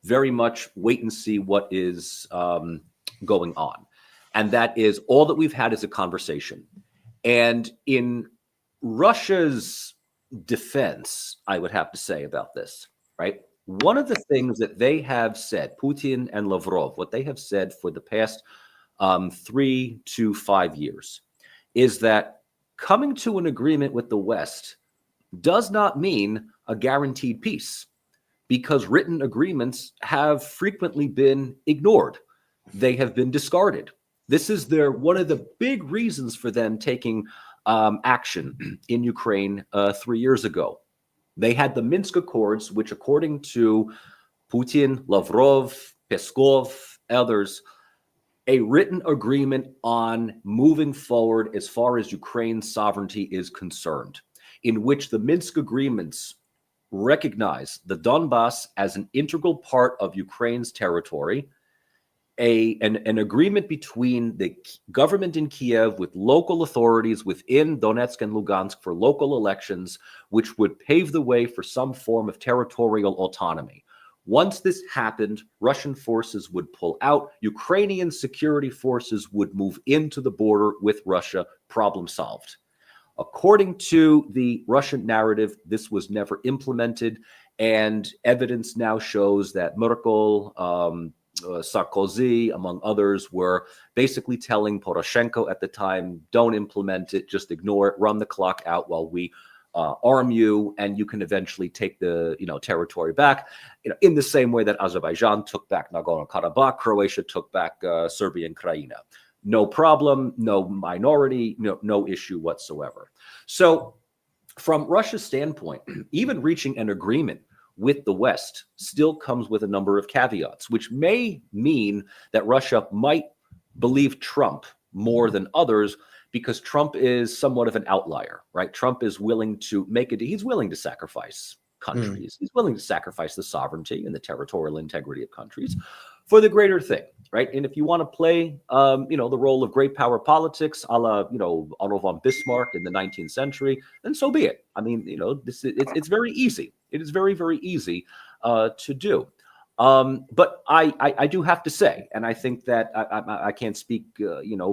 Very much wait and see what is going on. And that is all that we've had is a conversation. And in Russia's defense, I would have to say about this, right? One of the things that they have said, Putin and Lavrov, what they have said for the past 3 to 5 years, is that coming to an agreement with the West does not mean a guaranteed peace, because written agreements have frequently been ignored. They have been discarded. This is one of the big reasons for them taking action in Ukraine 3 years ago. They had the Minsk Accords, which according to Putin, Lavrov, Peskov, others, a written agreement on moving forward as far as Ukraine's sovereignty is concerned, in which the Minsk agreements recognize the Donbass as an integral part of Ukraine's territory, an agreement between the government in Kiev with local authorities within Donetsk and Lugansk for local elections, which would pave the way for some form of territorial autonomy. Once this happened, Russian forces would pull out. Ukrainian security forces would move into the border with Russia. Problem solved. According to the Russian narrative, this was never implemented, and evidence now shows that Merkel, Sarkozy, among others, were basically telling Poroshenko at the time, don't implement it, just ignore it, run the clock out while we arm you, and you can eventually take the territory back. In the same way that Azerbaijan took back Nagorno-Karabakh, Croatia took back Serbia and Krajina. No problem, no minority, no issue whatsoever. So from Russia's standpoint, even reaching an agreement with the West still comes with a number of caveats, which may mean that Russia might believe Trump more than others, because Trump is somewhat of an outlier, right? Trump is willing to he's willing to sacrifice countries. He's willing to sacrifice the sovereignty and the territorial integrity of countries for the greater thing, right? And if you want to play, the role of great power politics, a la, Otto von Bismarck in the 19th century, then so be it. I mean, it's very easy. It is very, very easy to do. But I do have to say, and I think that I can't speak,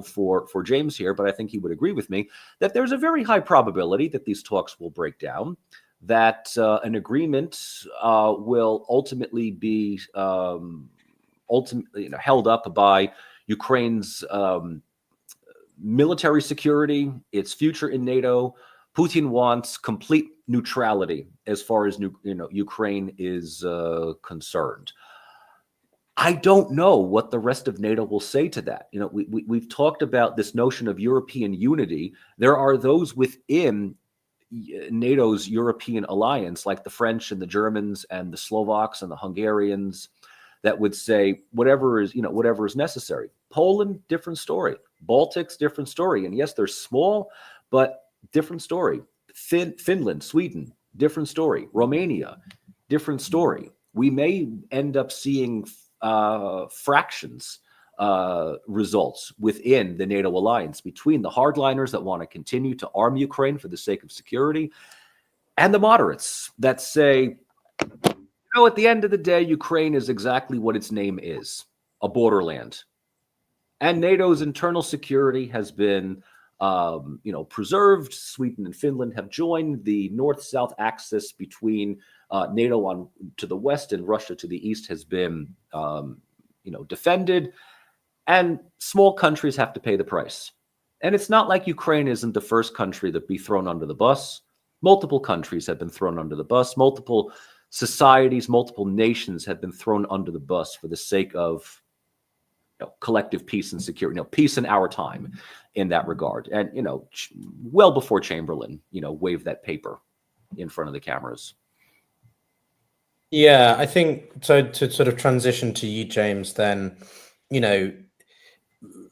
for James here, but I think he would agree with me that there's a very high probability that these talks will break down, that an agreement will ultimately be held up by Ukraine's military security, its future in NATO. Putin wants complete neutrality as far as Ukraine is concerned. I don't know what the rest of NATO will say to that. We've talked about this notion of European unity. There are those within NATO's European alliance, like the French and the Germans and the Slovaks and the Hungarians, that would say whatever is necessary. Poland, different story. Baltics, different story. And yes, they're small, but different story. Finland, Sweden, different story. Romania, different story. We may end up seeing fractions results within the NATO alliance between the hardliners that want to continue to arm Ukraine for the sake of security and the moderates that say, at the end of the day, Ukraine is exactly what its name is, a borderland. And NATO's internal security has been preserved. Sweden and Finland have joined. The north-south axis between NATO to the west and Russia to the east has been, defended. And small countries have to pay the price. And it's not like Ukraine isn't the first country that be thrown under the bus. Multiple countries have been thrown under the bus. Multiple societies, multiple nations have been thrown under the bus for the sake of collective peace and security, peace in our time in that regard. And, well before Chamberlain, waved that paper in front of the cameras. Yeah, I think so. To sort of transition to you, James, then,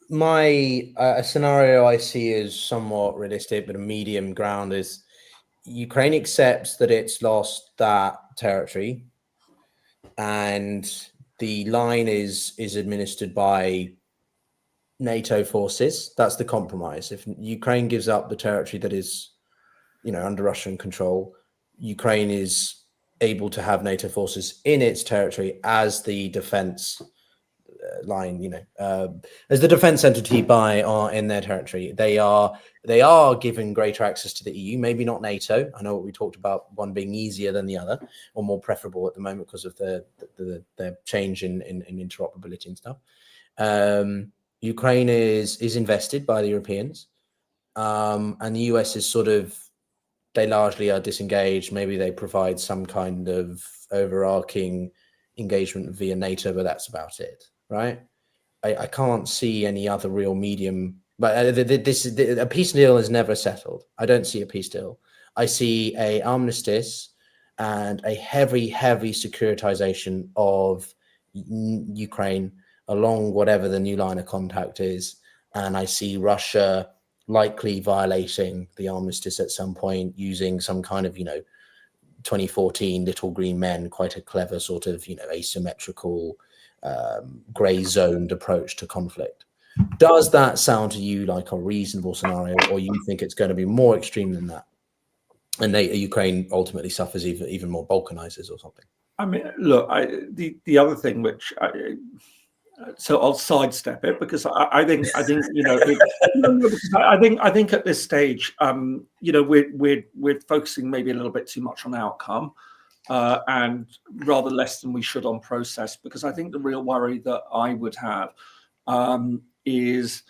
my a scenario I see is somewhat realistic, but a medium ground is, Ukraine accepts that it's lost that territory, and the line is administered by NATO forces. That's the compromise. If Ukraine gives up the territory that is, under Russian control, Ukraine is able to have NATO forces in its territory as the defense line, as the defense entity in their territory. They are given greater access to the EU, maybe not NATO. I know what we talked about, one being easier than the other or more preferable at the moment because of the change in interoperability and stuff. Ukraine is invested by the Europeans, and the US is they largely are disengaged. Maybe they provide some kind of overarching engagement via NATO, but that's about it, right? I can't see any other real medium. But a peace deal is never settled. I don't see a peace deal. I see a armistice and a heavy securitization of Ukraine along whatever the new line of contact is. And I see Russia likely violating the armistice at some point using some kind of, 2014 Little Green Men, quite a clever sort of, asymmetrical, gray zoned approach to conflict. Does that sound to you like a reasonable scenario, or you think it's going to be more extreme than that? And Ukraine ultimately suffers even more, balkanizes or something. I mean, look, the other thing which so I'll sidestep it because I think I think at this stage, we're focusing maybe a little bit too much on outcome and rather less than we should on process. Because I think the real worry that I would have is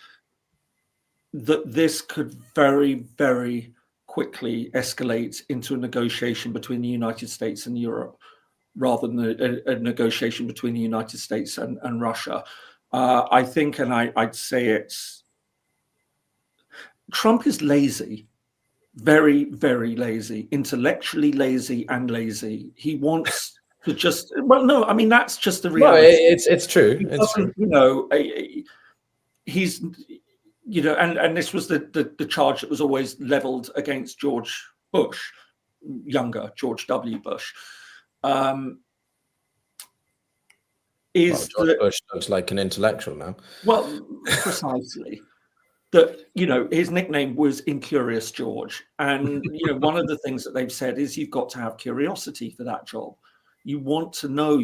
that this could very, very quickly escalate into a negotiation between the United States and Europe, rather than a negotiation between the United States and Russia. I think, and I'd say Trump is lazy, very, very lazy, intellectually lazy and lazy. He wants to just, that's just the reality. No, it's true. It's true. He's, and this was the charge that was always leveled against George Bush, younger George W. Bush. George Bush looks like an intellectual now. Well, precisely. That, his nickname was Incurious George. And, one of the things that they've said is you've got to have curiosity for that job. You want to know,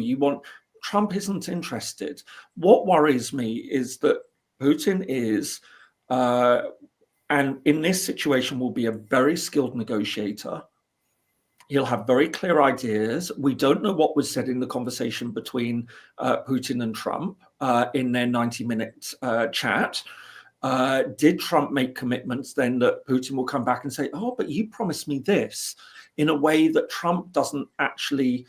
Trump isn't interested. What worries me is that Putin is, and in this situation will be a very skilled negotiator. He'll have very clear ideas. We don't know what was said in the conversation between Putin and Trump in their 90-minute chat. Did Trump make commitments then that Putin will come back and say, oh, but you promised me this, in a way that Trump doesn't actually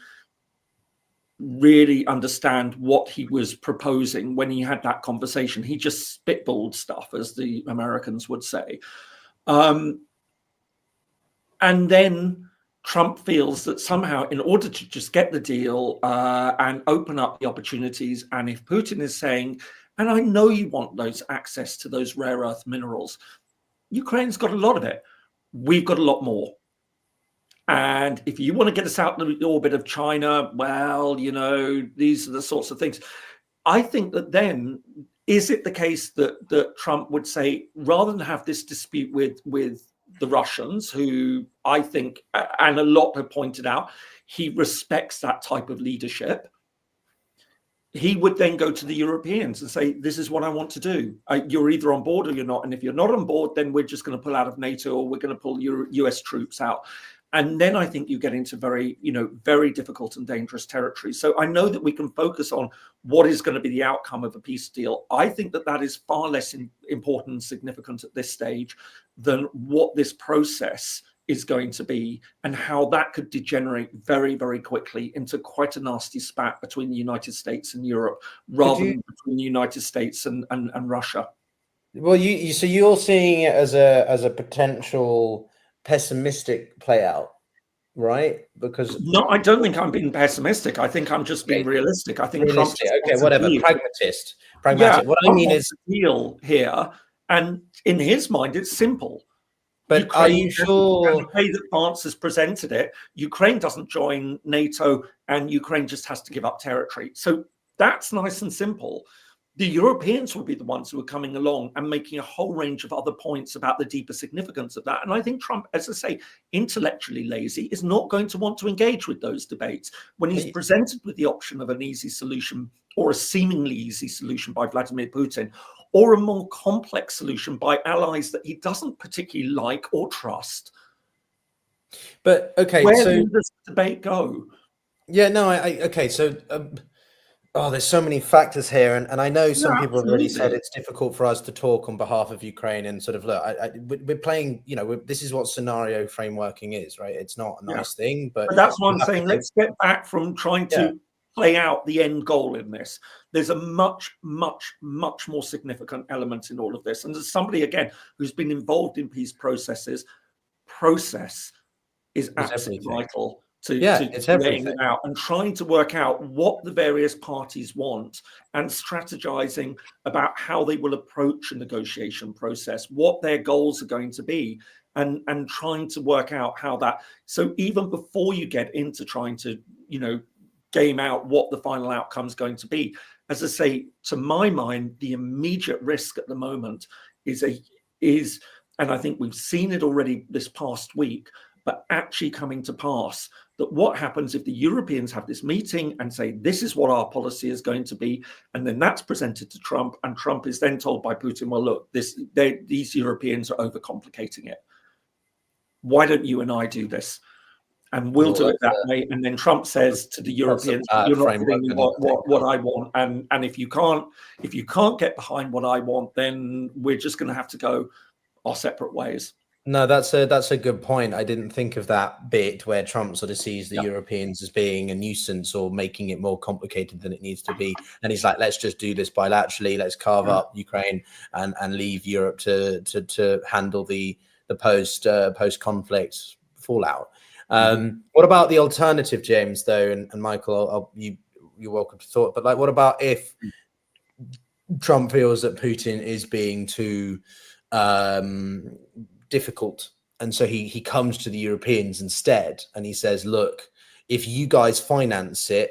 really understand what he was proposing when he had that conversation. He just spitballed stuff, as the Americans would say. And then Trump feels that somehow, in order to just get the deal and open up the opportunities, and if Putin is saying, and I know you want those access to those rare earth minerals, Ukraine's got a lot of it. We've got a lot more. And if you want to get us out of the orbit of China, well, these are the sorts of things. I think that then, is it the case that Trump would say, rather than have this dispute with the Russians, who I think, and a lot have pointed out, he respects that type of leadership, he would then go to the Europeans and say, this is what I want to do. You're either on board or you're not. And if you're not on board, then we're just going to pull out of NATO, or we're going to pull US troops out. And then I think you get into very, very difficult and dangerous territory. So I know that we can focus on what is going to be the outcome of a peace deal. I think that is far less important and significant at this stage than what this process is going to be, and how that could degenerate very, very quickly into quite a nasty spat between the United States and Europe, rather than between the United States and Russia. Well, so you're seeing it as a potential pessimistic play out, right? Because no, I don't think I'm being pessimistic. I think I'm just being realistic. I think Trump pragmatic. Yeah, what I mean is deal here, and in his mind, it's simple. But are you sure? The way that France has presented it, Ukraine doesn't join NATO and Ukraine just has to give up territory. So that's nice and simple. The Europeans will be the ones who are coming along and making a whole range of other points about the deeper significance of that. And I think Trump, as I say, intellectually lazy, is not going to want to engage with those debates. When he's presented with the option of an easy solution or a seemingly easy solution by Vladimir Putin, or a more complex solution by allies that he doesn't particularly like or trust. But okay, where so does this debate go? Yeah, no, okay, so there's so many factors here, and I know some people have already said it's difficult for us to talk on behalf of Ukraine and sort of look. We're playing, this is what scenario frameworking is, right? It's not a nice thing, but that's what I'm saying. Let's get back from trying to play out the end goal in this. There's a much, much, much more significant element in all of this. And as somebody, again, who's been involved in peace processes, process is absolutely vital to laying it out and trying to work out what the various parties want and strategizing about how they will approach a negotiation process, what their goals are going to be, and trying to work out how that. So even before you get into trying to, game out what the final outcome is going to be, as I say, to my mind, the immediate risk at the moment is, and I think we've seen it already this past week, but actually coming to pass, that what happens if the Europeans have this meeting and say, this is what our policy is going to be, and then that's presented to Trump, and Trump is then told by Putin, well, look, these Europeans are overcomplicating it. Why don't you and I do this? And we'll do it that way. And then Trump says to the Europeans, you're not giving me what I want. And if you can't get behind what I want, then we're just going to have to go our separate ways. No, that's a good point. I didn't think of that bit where Trump sort of sees the Europeans as being a nuisance or making it more complicated than it needs to be. And he's like, let's just do this bilaterally. Let's carve up Ukraine and leave Europe to handle the post-conflict fallout. What about the alternative, James, though? And Michael, you're welcome to thought. But what about if Trump feels that Putin is being too difficult, and so he comes to the Europeans instead, and he says, look, if you guys finance it,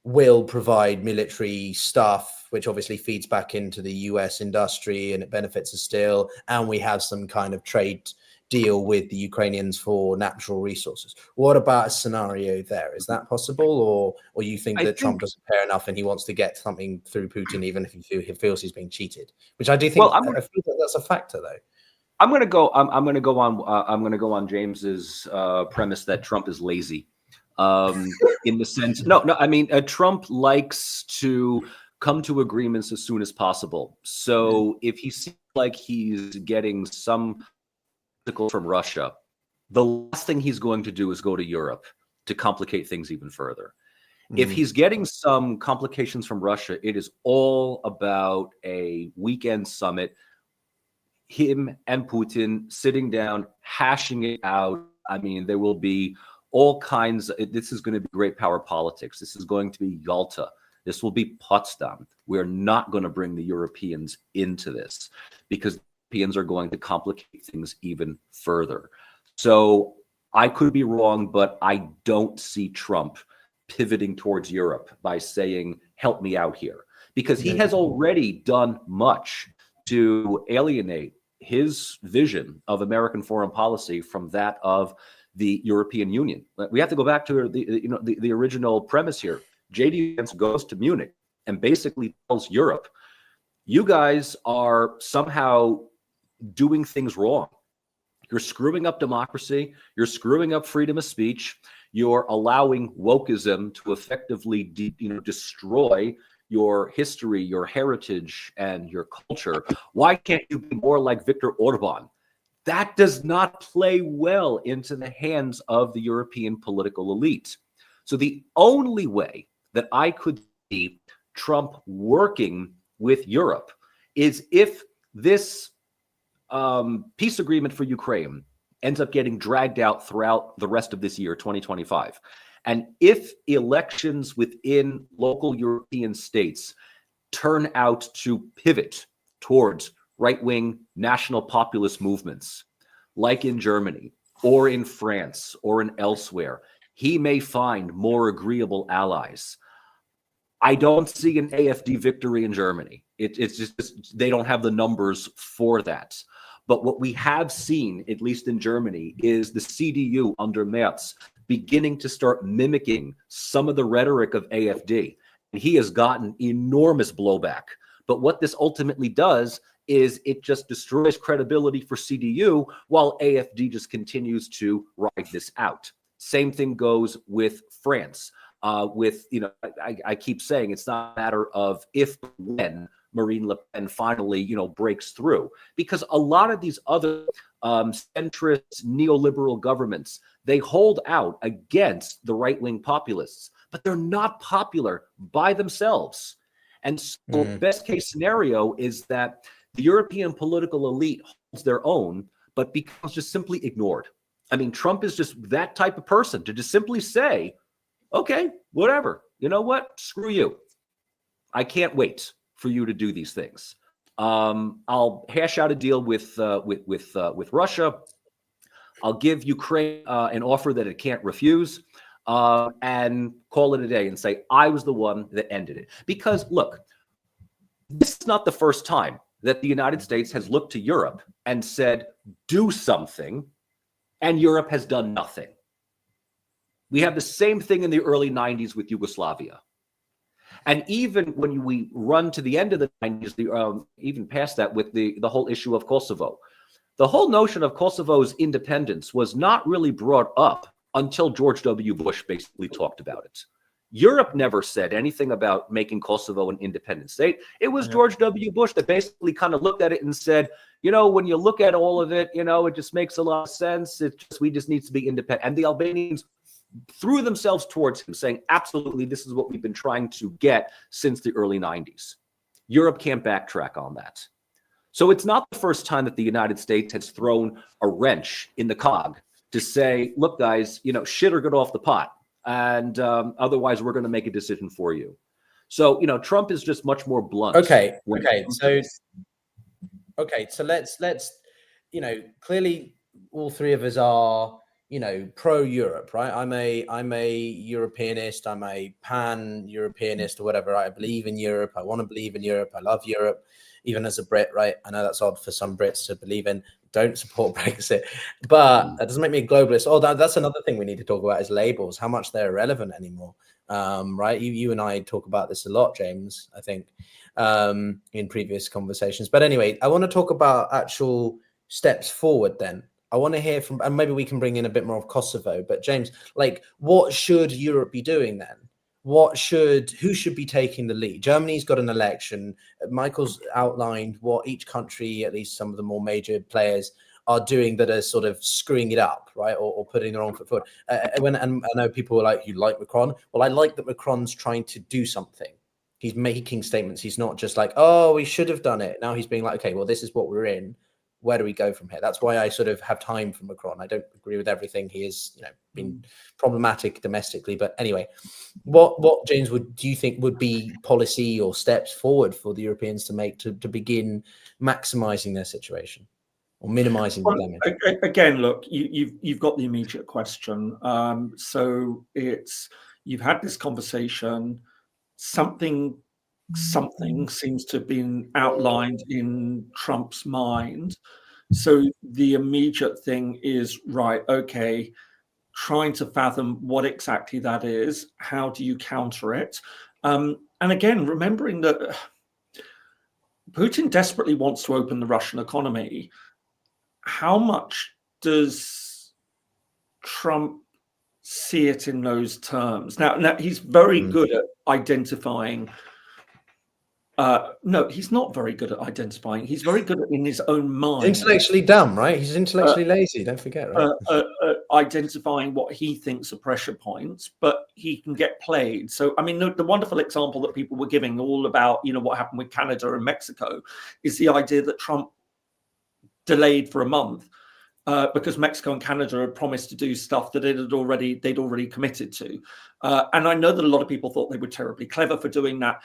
we'll provide military stuff, which obviously feeds back into the US industry and it benefits us still, and we have some kind of trade deal with the Ukrainians for natural resources. What about a scenario there? Is that possible, or you think that Trump doesn't care enough and he wants to get something through Putin even if he feels he's being cheated? Which I do think. I feel that that's a factor, though. I'm going to go on James's premise that Trump is lazy, in the sense. No. I mean, Trump likes to come to agreements as soon as possible. So if he seems like he's getting some from Russia, the last thing he's going to do is go to Europe to complicate things even further. If he's getting some complications from Russia, it is all about a weekend summit, him and Putin sitting down, hashing it out. I mean, there will be all kinds. This is going to be great power politics. This is going to be Yalta. This will be Potsdam. We're not going to bring the Europeans into this because Europeans are going to complicate things even further. So I could be wrong, but I don't see Trump pivoting towards Europe by saying, help me out here, because he has already done much to alienate his vision of American foreign policy from that of the European Union. We have to go back to the original premise here. J.D. Vance goes to Munich and basically tells Europe, you guys are somehow doing things wrong. You're screwing up democracy. You're screwing up freedom of speech. You're allowing wokeism to effectively destroy your history, your heritage, and your culture. Why can't you be more like Viktor Orban? That does not play well into the hands of the European political elite. So the only way that I could see Trump working with Europe is if this peace agreement for Ukraine ends up getting dragged out throughout the rest of this year, 2025. And if elections within local European states turn out to pivot towards right-wing national populist movements, like in Germany or in France or in elsewhere, he may find more agreeable allies. I don't see an AfD victory in Germany. It's just they don't have the numbers for that. But what we have seen, at least in Germany, is the CDU under Merz beginning to start mimicking some of the rhetoric of AfD. And he has gotten enormous blowback. But what this ultimately does is it just destroys credibility for CDU while AfD just continues to ride this out. Same thing goes with France. I keep saying it's not a matter of if, when Marine Le Pen finally, breaks through, because a lot of these other centrist neoliberal governments, they hold out against the right-wing populists, but they're not popular by themselves. And so best case scenario is that the European political elite holds their own, but becomes just simply ignored. I mean, Trump is just that type of person to just simply say, okay, whatever. You know what? Screw you. I can't wait for you to do these things. I'll hash out a deal with Russia. I'll give Ukraine an offer that it can't refuse, and call it a day and say, I was the one that ended it. Because look, this is not the first time that the United States has looked to Europe and said, do something, and Europe has done nothing. We have the same thing in the early 90s with Yugoslavia. And even when we run to the end of the 90s, even past that with the whole issue of Kosovo, the whole notion of Kosovo's independence was not really brought up until George W. Bush basically talked about it. Europe never said anything about making Kosovo an independent state. It was George W. Bush that basically kind of looked at it and said, when you look at all of it, it just makes a lot of sense. We just need to be independent. And the Albanians threw themselves towards him saying, absolutely, this is what we've been trying to get since the early 90s. Europe can't backtrack on that. So it's not the first time that the United States has thrown a wrench in the cog to say, look, guys, shit or get off the pot. And otherwise, we're going to make a decision for you. So, Trump is just much more blunt. Okay. So let's clearly all three of us are, pro-Europe, right? I'm a Europeanist. I'm a pan-Europeanist or whatever. I believe in Europe. I want to believe in Europe. I love Europe, even as a Brit, right? I know that's odd for some Brits to believe in. Don't support Brexit, but that doesn't make me a globalist. Oh, that's another thing we need to talk about is labels, how much they're irrelevant anymore, right? You and I talk about this a lot, James, I think, in previous conversations. But anyway, I want to talk about actual steps forward then. I want to hear from, and maybe we can bring in a bit more of Kosovo, but James, what should Europe be doing then? Who should be taking the lead? Germany's got an election. Michael's outlined what each country, at least some of the more major players, are doing that are sort of screwing it up, right? Or putting their own foot forward. And I know people are like, you like Macron? Well, I like that Macron's trying to do something. He's making statements. He's not just like, oh, we should have done it. Now he's being like, okay, well, this is what we're in. Where do we go from here? That's why I sort of have time for Macron. I don't agree with everything. He has, been problematic domestically. But anyway, what James, do you think would be policy or steps forward for the Europeans to make to begin maximizing their situation or minimizing the damage? Again, look, you've got the immediate question. So you've had this conversation. Something seems to have been outlined in Trump's mind. So the immediate thing is, right, okay, trying to fathom what exactly that is. How do you counter it? And again, remembering that Putin desperately wants to open the Russian economy. How much does Trump see it in those terms? Now he's very good at identifying. No, he's not very good at identifying. He's very good at, in his own mind. Intellectually dumb, right? He's intellectually lazy. Don't forget, right? Identifying what he thinks are pressure points, but he can get played. So, I mean, the wonderful example that people were giving all about, what happened with Canada and Mexico is the idea that Trump delayed for a month because Mexico and Canada had promised to do stuff that they'd already committed to. And I know that a lot of people thought they were terribly clever for doing that.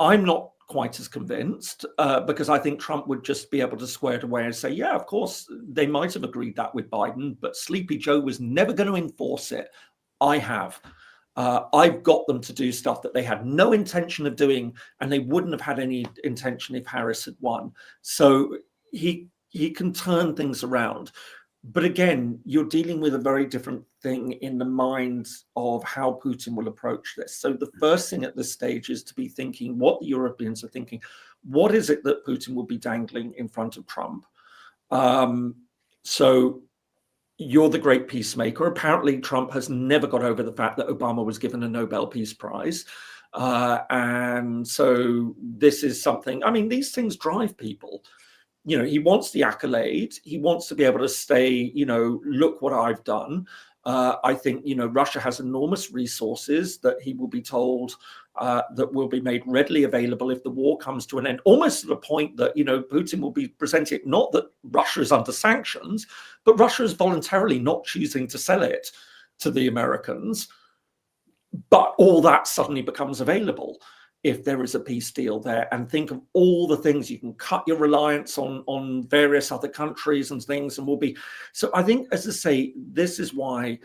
I'm not quite as convinced because I think Trump would just be able to square it away and say, yeah, of course, they might have agreed that with Biden, but Sleepy Joe was never going to enforce it. I have. I've got them to do stuff that they had no intention of doing, and they wouldn't have had any intention if Harris had won. So he can turn things around. But again, you're dealing with a very different thing in the minds of how Putin will approach this. So the first thing at this stage is to be thinking what the Europeans are thinking. What is it that Putin will be dangling in front of Trump? So you're the great peacemaker. Apparently, Trump has never got over the fact that Obama was given a Nobel Peace Prize. And so this is something, I mean, these things drive people. You know, he wants the accolade. He wants to be able to say, you know, look what I've done. I think, you know, Russia has enormous resources that he will be told that will be made readily available if the war comes to an end, almost to the point that, you know, Putin will be presenting it, not that Russia is under sanctions, but Russia is voluntarily not choosing to sell it to the Americans. But all that suddenly becomes available if there is a peace deal there, and think of all the things you can cut your reliance on various other countries and things, and will be. So I think, as I say, this is why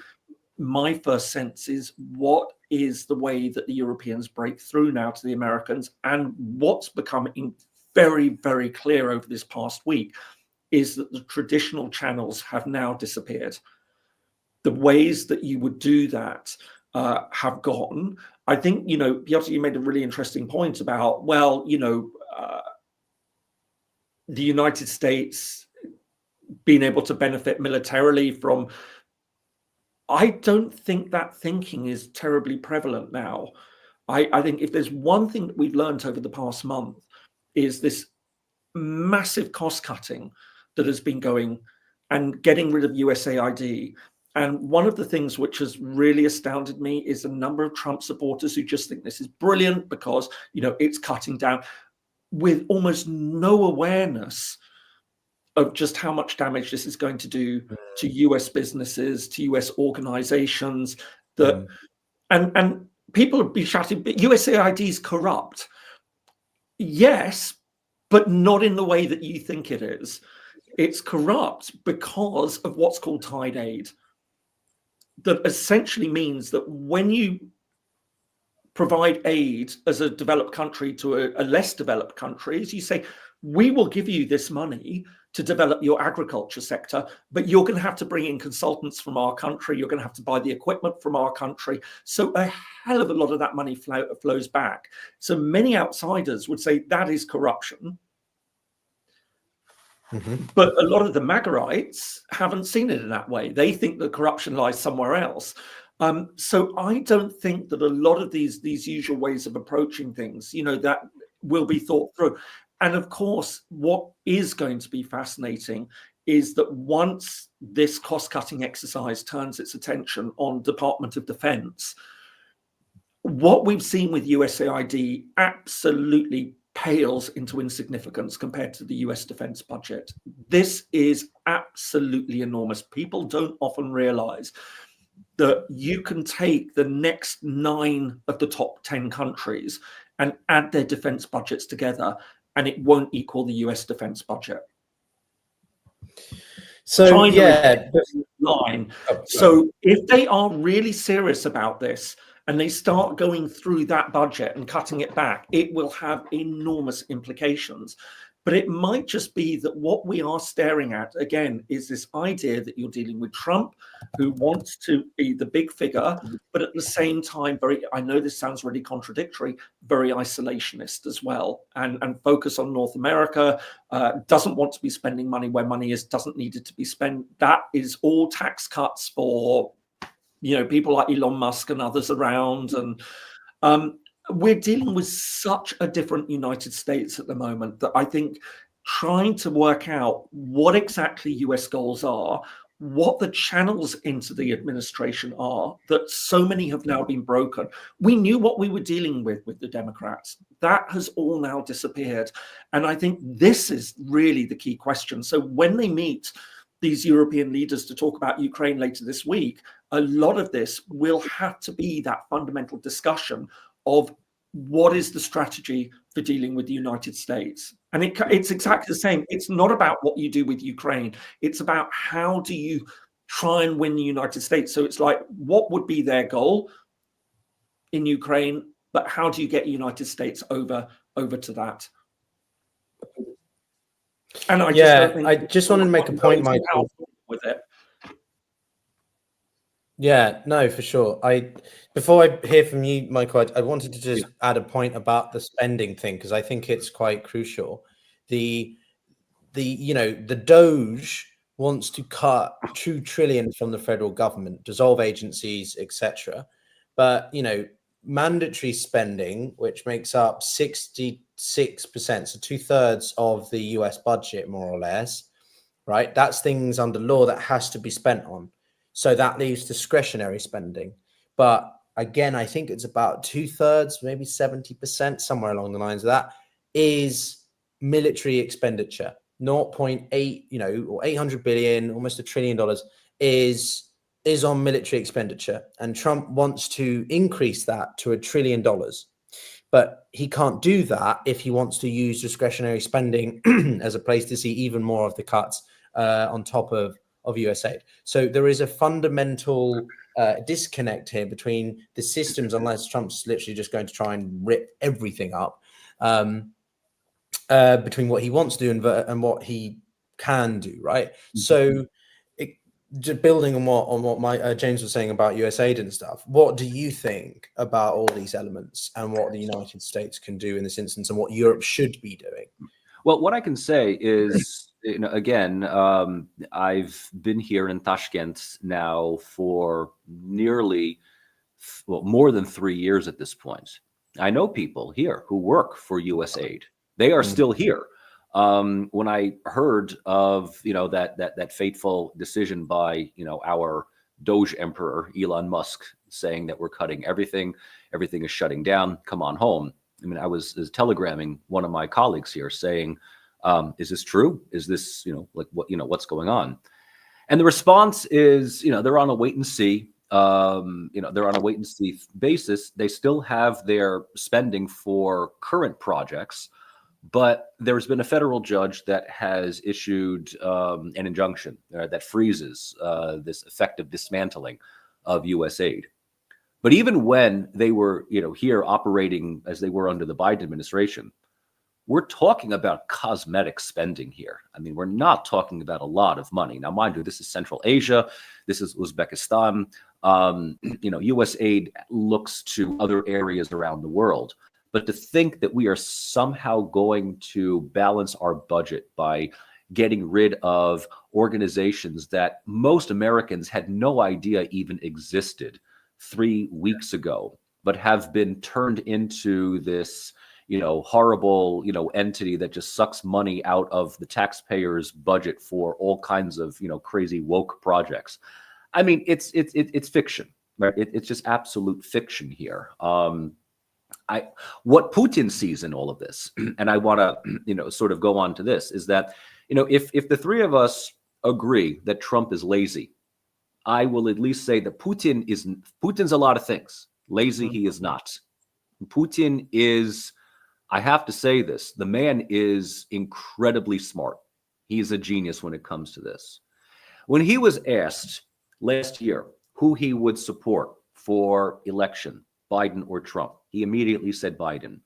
my first sense is what is the way that the Europeans break through now to the Americans, and what's becoming very, very clear over this past week is that the traditional channels have now disappeared. The ways that you would do that have gone. I think, you know, Pyotr, you made a really interesting point about, well, you know, the United States being able to benefit militarily from. I don't think that thinking is terribly prevalent now. I think if there's one thing that we've learned over the past month is this massive cost cutting that has been going and getting rid of USAID. And one of the things which has really astounded me is the number of Trump supporters who just think this is brilliant because, you know, it's cutting down, with almost no awareness of just how much damage this is going to do to US businesses, to US organizations. That and people would be shouting, but USAID is corrupt. Yes, but not in the way that you think it is. It's corrupt because of what's called tied aid. That essentially means that when you provide aid as a developed country to a less developed country, as you say, we will give you this money to develop your agriculture sector, but you're going to have to bring in consultants from our country. You're going to have to buy the equipment from our country. So a hell of a lot of that money flows back. So many outsiders would say that is corruption. But a lot of the MAGAites haven't seen it in that way. They think the corruption lies somewhere else. So I don't think that a lot of these usual ways of approaching things, you know, that will be thought through. And of course, what is going to be fascinating is that once this cost-cutting exercise turns its attention on Department of Defense, what we've seen with USAID absolutely pales into insignificance compared to the US defense budget. This is absolutely enormous. People don't often realize that you can take the next 9 of the top 10 countries and add their defense budgets together, and it won't equal the US defense budget. So, China yeah. line. So if they are really serious about this, and they start going through that budget and cutting it back, it will have enormous implications. But it might just be that what we are staring at, again, is this idea that you're dealing with Trump, who wants to be the big figure, but at the same time, I know this sounds really contradictory, very isolationist as well, and focus on North America, doesn't want to be spending money where money doesn't need it to be spent. That is all tax cuts for, you know, people like Elon Musk and others around. And we're dealing with such a different United States at the moment that I think trying to work out what exactly US goals are, what the channels into the administration are, that so many have now been broken. We knew what we were dealing with the Democrats. That has all now disappeared. And I think this is really the key question. So when they meet these European leaders to talk about Ukraine later this week, a lot of this will have to be that fundamental discussion of what is the strategy for dealing with the United States? And it's exactly the same. It's not about what you do with Ukraine. It's about how do you try and win the United States. So it's like, what would be their goal in Ukraine, but how do you get the United States over to that? And I just wanted to make a point, Michael. With it. Yeah, no, for sure. Before I hear from you, Michael, I wanted to just add a point about the spending thing, because I think it's quite crucial. The Doge wants to cut 2 trillion from the federal government, dissolve agencies, etc. But mandatory spending, which makes up 66%, so 2/3 of the US budget, more or less, right? That's things under law that has to be spent on. So that leaves discretionary spending. But again, I think it's about 2/3, maybe 70%, somewhere along the lines of that, is military expenditure. 0.8, or 800 billion, almost $1 trillion is on military expenditure. And Trump wants to increase that to $1 trillion. But he can't do that if he wants to use discretionary spending as a place to see even more of the cuts on top of US aid. So there is a fundamental disconnect here between the systems, unless Trump's literally just going to try and rip everything up, between what he wants to do and what he can do, right? Mm-hmm. So just building on what James was saying about US aid and stuff, what do you think about all these elements and what the United States can do in this instance and what Europe should be doing? Well, what I can say is, again, I've been here in Tashkent now for more than 3 years at this point. I know people here who work for US aid. They are still here. When I heard of that fateful decision by our Doge emperor Elon Musk saying that we're cutting everything is shutting down, come on home. I mean, I was telegramming one of my colleagues here saying, is this true? Is this, what's going on? And the response is, they're on a wait and see. They're on a wait and see basis. They still have their spending for current projects, but there's been a federal judge that has issued an injunction that freezes this effective dismantling of US aid. But even when they were, here operating as they were under the Biden administration, we're talking about cosmetic spending here. I mean, we're not talking about a lot of money. Now, mind you, this is Central Asia. This is Uzbekistan. US aid looks to other areas around the world. But to think that we are somehow going to balance our budget by getting rid of organizations that most Americans had no idea even existed 3 weeks ago, but have been turned into this, horrible, entity that just sucks money out of the taxpayers' budget for all kinds of, crazy woke projects. I mean, it's fiction, right? It's just absolute fiction here. What Putin sees in all of this, and I want to, sort of go on to this, is that, if the three of us agree that Trump is lazy, I will at least say that Putin's a lot of things. Lazy, he is not. Putin is, I have to say this, the man is incredibly smart. He's a genius when it comes to this. When he was asked last year who he would support for election, Biden or Trump, he immediately said Biden.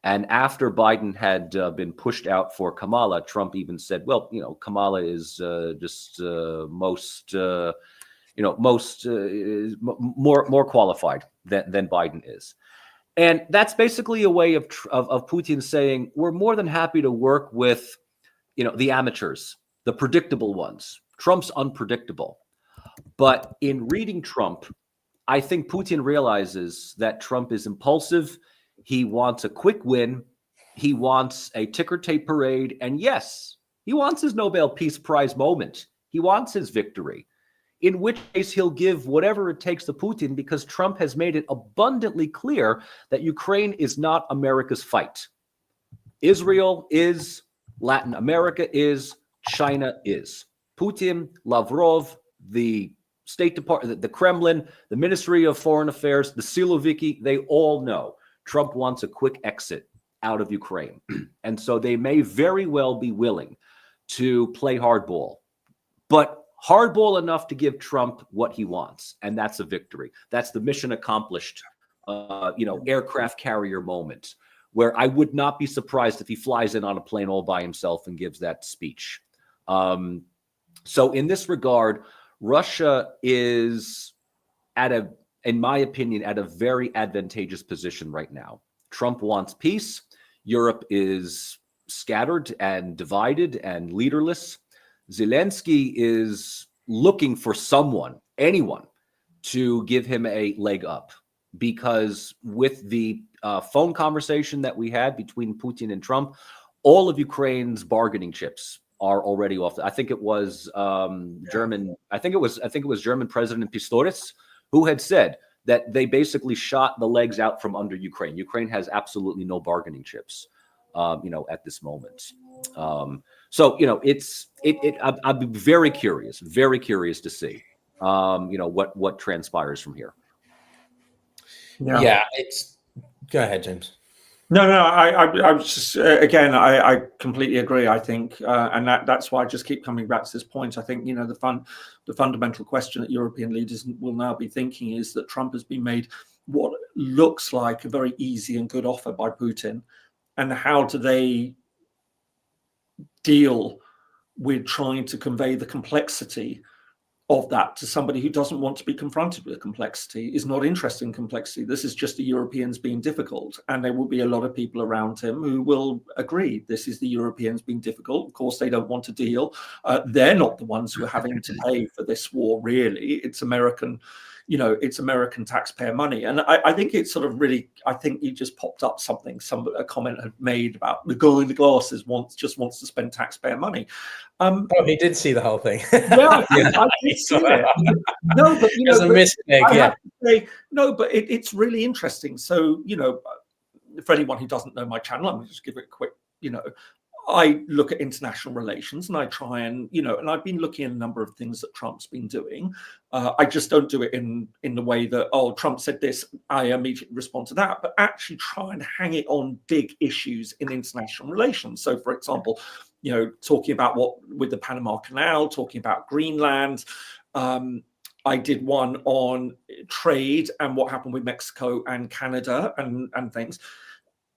And after Biden had been pushed out for Kamala, Trump even said, well, Kamala is just more qualified than Biden is. And that's basically a way of Putin saying, we're more than happy to work with, the amateurs, the predictable ones. Trump's unpredictable. But in reading Trump, I think Putin realizes that Trump is impulsive. He wants a quick win. He wants a ticker tape parade. And yes, he wants his Nobel Peace Prize moment. He wants his victory, in which case he'll give whatever it takes to Putin, because Trump has made it abundantly clear that Ukraine is not America's fight. Israel is, Latin America is, China is. Putin, Lavrov, the State Department, the Kremlin, the Ministry of Foreign Affairs, the Siloviki, they all know Trump wants a quick exit out of Ukraine. And so they may very well be willing to play hardball, but hardball enough to give Trump what he wants. And that's a victory. That's the mission accomplished, aircraft carrier moment, where I would not be surprised if he flies in on a plane all by himself and gives that speech. So in this regard, Russia is in my opinion, at a very advantageous position right now. Trump wants peace. Europe is scattered and divided and leaderless. Zelensky is looking for anyone, to give him a leg up, because with the phone conversation that we had between Putin and Trump, all of Ukraine's bargaining chips are already off. I think it was German. I think it was German President Pistorius who had said that they basically shot the legs out from under Ukraine. Ukraine has absolutely no bargaining chips, at this moment. I'd be very curious to see, what transpires from here. Yeah, go ahead, James. No, I was just again, I completely agree. I think, and that's why I just keep coming back to this point. I think, the fundamental question that European leaders will now be thinking is that Trump has been made what looks like a very easy and good offer by Putin, and how do they deal with trying to convey the complexity of that to somebody who doesn't want to be confronted with complexity, is not interested in complexity. This is just the Europeans being difficult. And there will be a lot of people around him who will agree this is the Europeans being difficult. Of course, they don't want to deal. They're not the ones who are having to pay for this war, really. It's American, it's American taxpayer money. And I think it's sort of really, I think you just popped up a comment had made about the guy in the glasses just wants to spend taxpayer money. He did see the whole thing. Yeah, I did see it. No, but there's a mistake. Yeah. No, but it's really interesting. So, for anyone who doesn't know my channel, I'm going to just give it a quick, I look at international relations and I try and, and I've been looking at a number of things that Trump's been doing. I just don't do it in the way that, Trump said this, I immediately respond to that, but actually try and hang it on big issues in international relations. So, for example, talking about with the Panama Canal, talking about Greenland. I did one on trade and what happened with Mexico and Canada and things.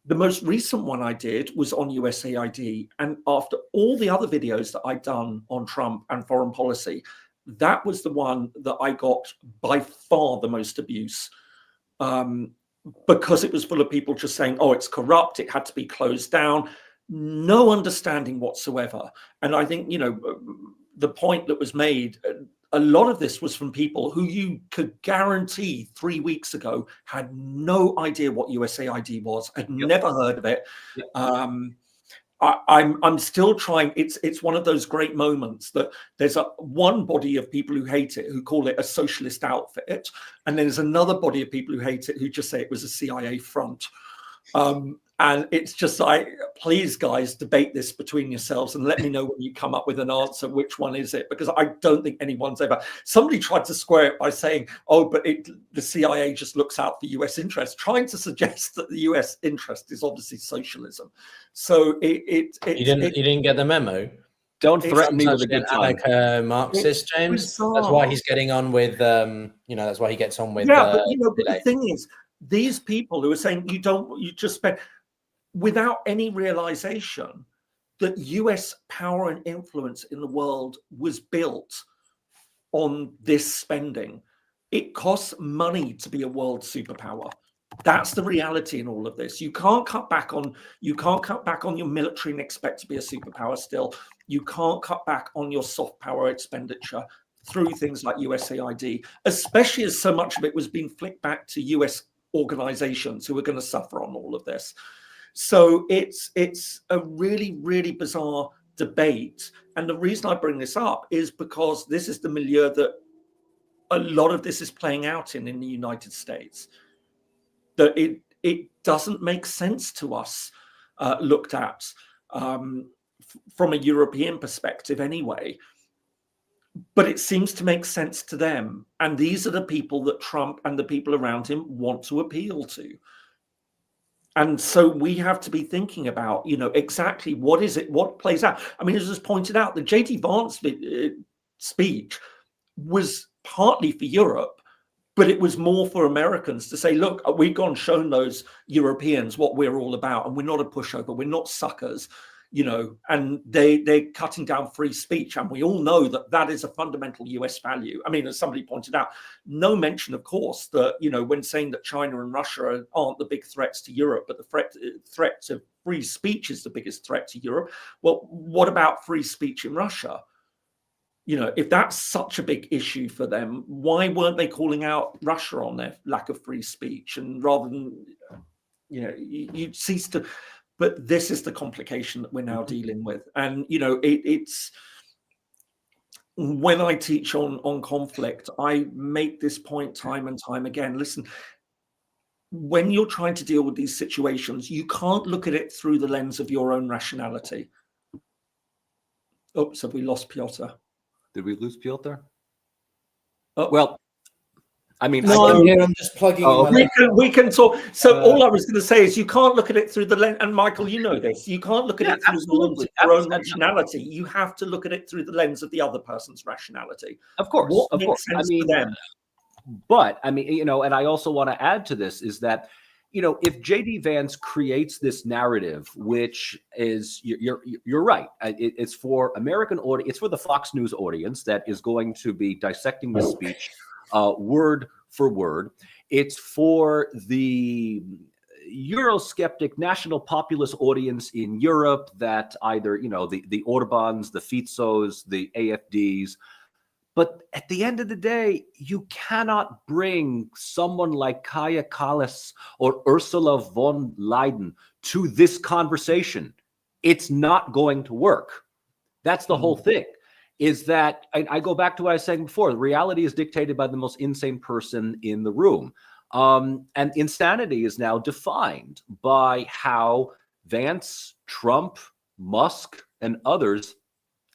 The most recent one I did was on USAID. And after all the other videos that I'd done on Trump and foreign policy, that was the one that I got by far the most abuse, because it was full of people just saying, it's corrupt, it had to be closed down. No understanding whatsoever. And I think, the point that was made, a lot of this was from people who you could guarantee 3 weeks ago had no idea what USAID was, had never heard of it. I'm still trying. It's one of those great moments that there's one body of people who hate it, who call it a socialist outfit, and then there's another body of people who hate it, who just say it was a CIA front. And it's just like, please, guys, debate this between yourselves and let me know when you come up with an answer, which one is it? Because I don't think anyone's ever. Somebody tried to square it by saying, but the CIA just looks out for US interests, trying to suggest that the US interest is obviously socialism. So you didn't get the memo. Don't threaten me with a good time. Like a Marxist, James. Bizarre. That's why he's getting on with, that's why he gets on with. Yeah, but the thing is, these people who are saying you just spend, without any realization that US power and influence in the world was built on this spending. It costs money to be a world superpower. That's the reality in all of this. You can't cut back on your military and expect to be a superpower still. You can't cut back on your soft power expenditure through things like USAID, especially as so much of it was being flicked back to US organizations who are going to suffer on all of this. So it's a really, really bizarre debate. And the reason I bring this up is because this is the milieu that a lot of this is playing out in the United States. That it doesn't make sense to us, looked at from a European perspective anyway. But it seems to make sense to them. And these are the people that Trump and the people around him want to appeal to. And so we have to be thinking about, exactly what is it, what plays out. I mean, as was pointed out, the J.D. Vance speech was partly for Europe, but it was more for Americans to say, look, we've gone shown those Europeans what we're all about, and we're not a pushover, we're not suckers, and they're cutting down free speech. And we all know that that is a fundamental US value. I mean, as somebody pointed out, no mention, of course, that, when saying that China and Russia aren't the big threats to Europe, but the threat to free speech is the biggest threat to Europe. Well, what about free speech in Russia? If that's such a big issue for them, why weren't they calling out Russia on their lack of free speech? And rather than, you cease to, but this is the complication that we're now dealing with. And, it's, when I teach on conflict, I make this point time and time again. Listen, when you're trying to deal with these situations, you can't look at it through the lens of your own rationality. Oops, have we lost Pyotr? Did we lose Pyotr? Oh. Well, I mean, no, I'm here. I'm just plugging. We can talk. So all I was going to say is you can't look at it through the lens. And Michael, you know this. You can't look at it through the lens of your own rationality. You have to look at it through the lens of the other person's rationality. Of course, what makes sense for them? But I mean, and I also want to add to this is that, if J.D. Vance creates this narrative, which is, you're right, it's for American audience, it's for the Fox News audience that is going to be dissecting this speech word for word. It's for the Eurosceptic national populist audience in Europe that either, the Orbans, the Fizos, the AFDs. But at the end of the day, you cannot bring someone like Kaja Kallas or Ursula von Leyen to this conversation. It's not going to work. That's the whole thing, is that I go back to what I was saying before. The reality is dictated by the most insane person in the room. And insanity is now defined by how Vance, Trump, Musk, and others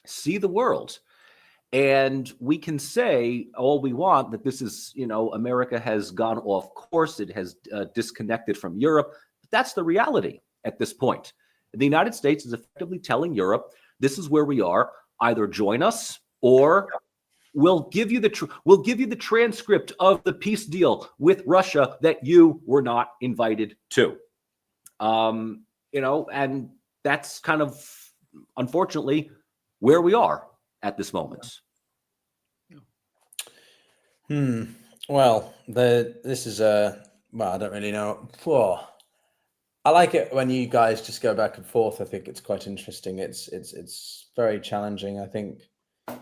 see the world. And we can say all we want that this is, America has gone off course. It has disconnected from Europe. But that's the reality at this point. The United States is effectively telling Europe, this is where we are. Either join us or we'll give you the transcript of the peace deal with Russia that you were not invited to. And that's kind of, unfortunately, where we are at this moment. Well, this is I don't really know. I like it when you guys just go back and forth. I think it's quite interesting. It's very challenging. I think, I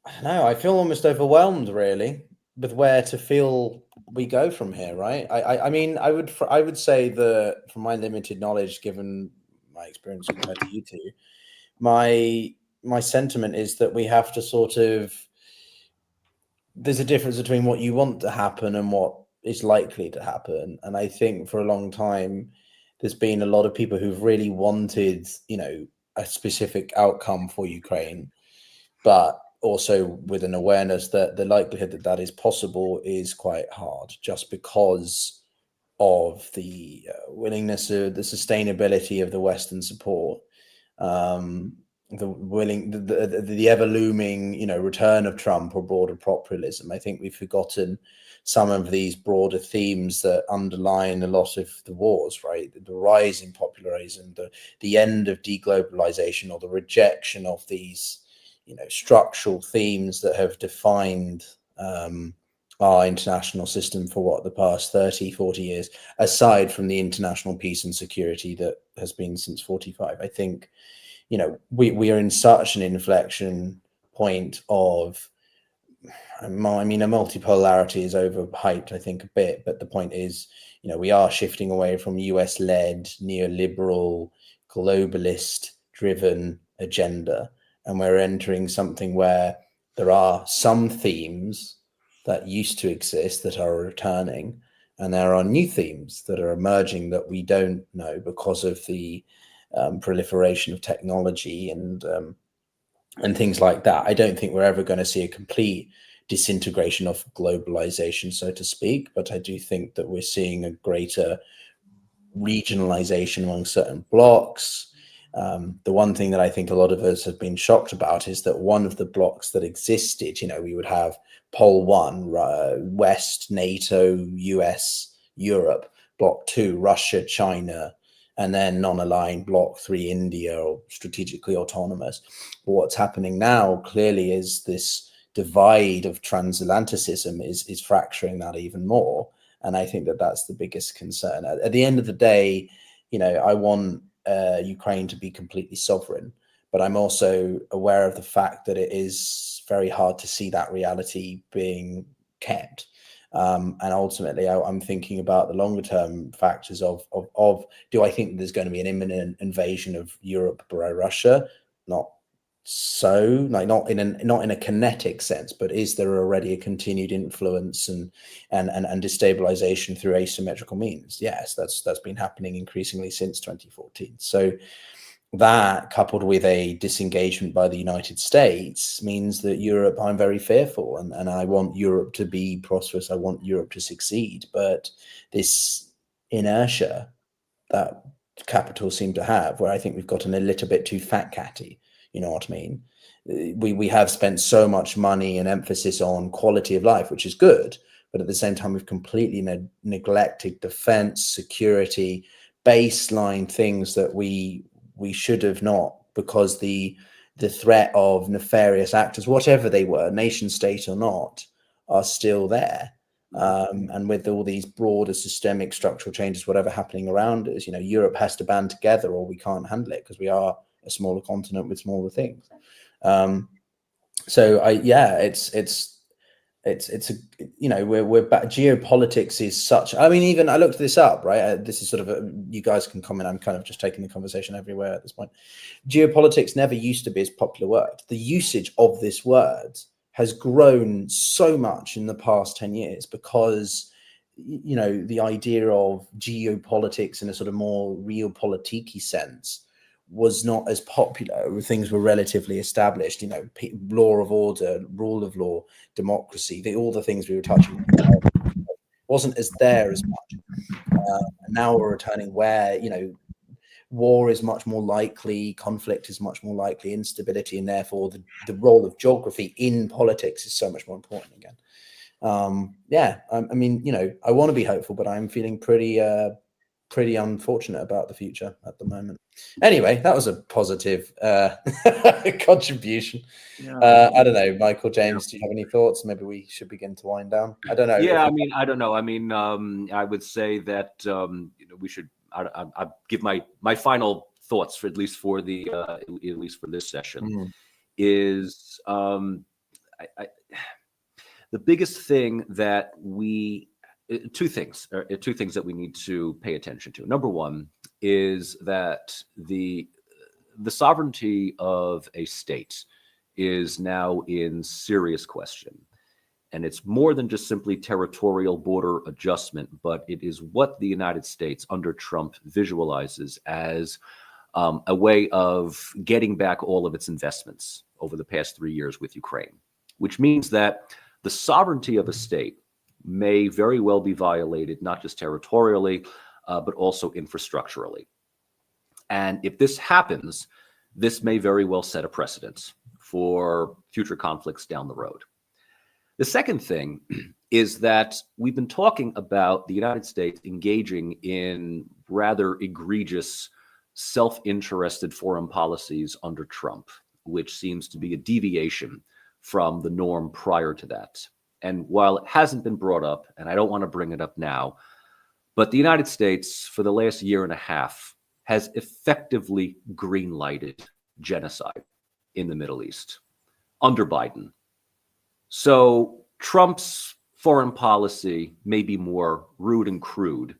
don't know, I feel almost overwhelmed really with where to feel we go from here, right? I mean, I would say that from my limited knowledge, given my experience compared to you two, my sentiment is that we have to sort of, there's a difference between what you want to happen and what is likely to happen. And I think for a long time, there's been a lot of people who've really wanted, a specific outcome for Ukraine, but also with an awareness that the likelihood that that is possible is quite hard, just because of the willingness of the sustainability of the Western support, the ever looming, return of Trump or broader populism. I think we've forgotten some of these broader themes that underline a lot of the wars, right? The rise in popularism, the end of deglobalization, or the rejection of these, structural themes that have defined our international system for the past 30, 40 years, aside from the international peace and security that has been since 45. I think, we are in such an inflection point of, a multipolarity is overhyped, I think, a bit, but the point is, we are shifting away from US-led, neoliberal, globalist-driven agenda, and we're entering something where there are some themes that used to exist that are returning, and there are new themes that are emerging that we don't know because of the proliferation of technology and things like that. I don't think we're ever going to see a complete disintegration of globalization, so to speak, but I do think that we're seeing a greater regionalization among certain blocks. The one thing that I think a lot of us have been shocked about is that one of the blocks that existed, we would have Pole 1, West, NATO, US, Europe, Bloc 2, Russia, China, and then non-aligned Bloc 3, India, or strategically autonomous. But what's happening now clearly is this divide of transatlanticism is fracturing that even more. And I think that that's the biggest concern. At the end of the day, I want Ukraine to be completely sovereign, but I'm also aware of the fact that it is very hard to see that reality being kept. And ultimately, I'm thinking about the longer term factors of do I think that there's going to be an imminent invasion of Europe by Russia? Not so, like not in a kinetic sense, but is there already a continued influence and destabilization through asymmetrical means? Yes, that's been happening increasingly since 2014. So that, coupled with a disengagement by the United States, means that Europe, I'm very fearful, and I want Europe to be prosperous. I want Europe to succeed, but this inertia that capitals seem to have, where I think we've gotten a little bit too fat catty. You know what I mean? We have spent so much money and emphasis on quality of life, which is good, but at the same time, we've completely neglected defense, security, baseline things that we should have not, because the threat of nefarious actors, whatever they were, nation state or not, are still there. And with all these broader systemic structural changes, whatever happening around us, Europe has to band together or we can't handle it, because we are a smaller continent with smaller things. So we're back. Geopolitics is such, even I looked this up, right? This is sort of you guys can comment. I'm kind of just taking the conversation everywhere at this point. Geopolitics never used to be as popular word. The usage of this word has grown so much in the past 10 years because, the idea of geopolitics in a sort of more realpolitik-y sense was not as popular. Things were relatively established, law of order, rule of law, democracy, all the things we were touching on wasn't as there as much. Now we're returning where, war is much more likely, conflict is much more likely, instability, and therefore the role of geography in politics is so much more important again. I want to be hopeful, but I'm feeling pretty unfortunate about the future at the moment. Anyway, that was a positive contribution. Yeah. I don't know, Michael, James, do you have any thoughts? Maybe we should begin to wind down. I don't know. Yeah, I don't know. I would say that we should. I give my final thoughts for at least for this session is the biggest thing that two things that we need to pay attention to. Number one is that the sovereignty of a state is now in serious question. And it's more than just simply territorial border adjustment, but it is what the United States under Trump visualizes as a way of getting back all of its investments over the past 3 years with Ukraine, which means that the sovereignty of a state may very well be violated, not just territorially, but also infrastructurally. And if this happens, this may very well set a precedent for future conflicts down the road. The second thing is that we've been talking about the United States engaging in rather egregious, self-interested foreign policies under Trump, which seems to be a deviation from the norm prior to that. And while it hasn't been brought up, and I don't want to bring it up now, but the United States for the last year and a half has effectively green-lighted genocide in the Middle East under Biden. So Trump's foreign policy may be more rude and crude,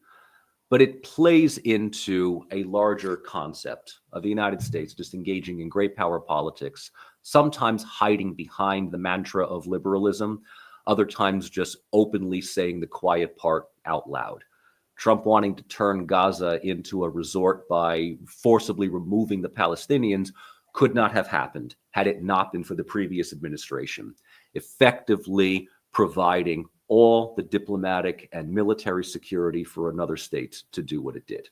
but it plays into a larger concept of the United States just engaging in great power politics, sometimes hiding behind the mantra of liberalism, other times just openly saying the quiet part out loud. Trump wanting to turn Gaza into a resort by forcibly removing the Palestinians could not have happened had it not been for the previous administration effectively providing all the diplomatic and military security for another state to do what it did.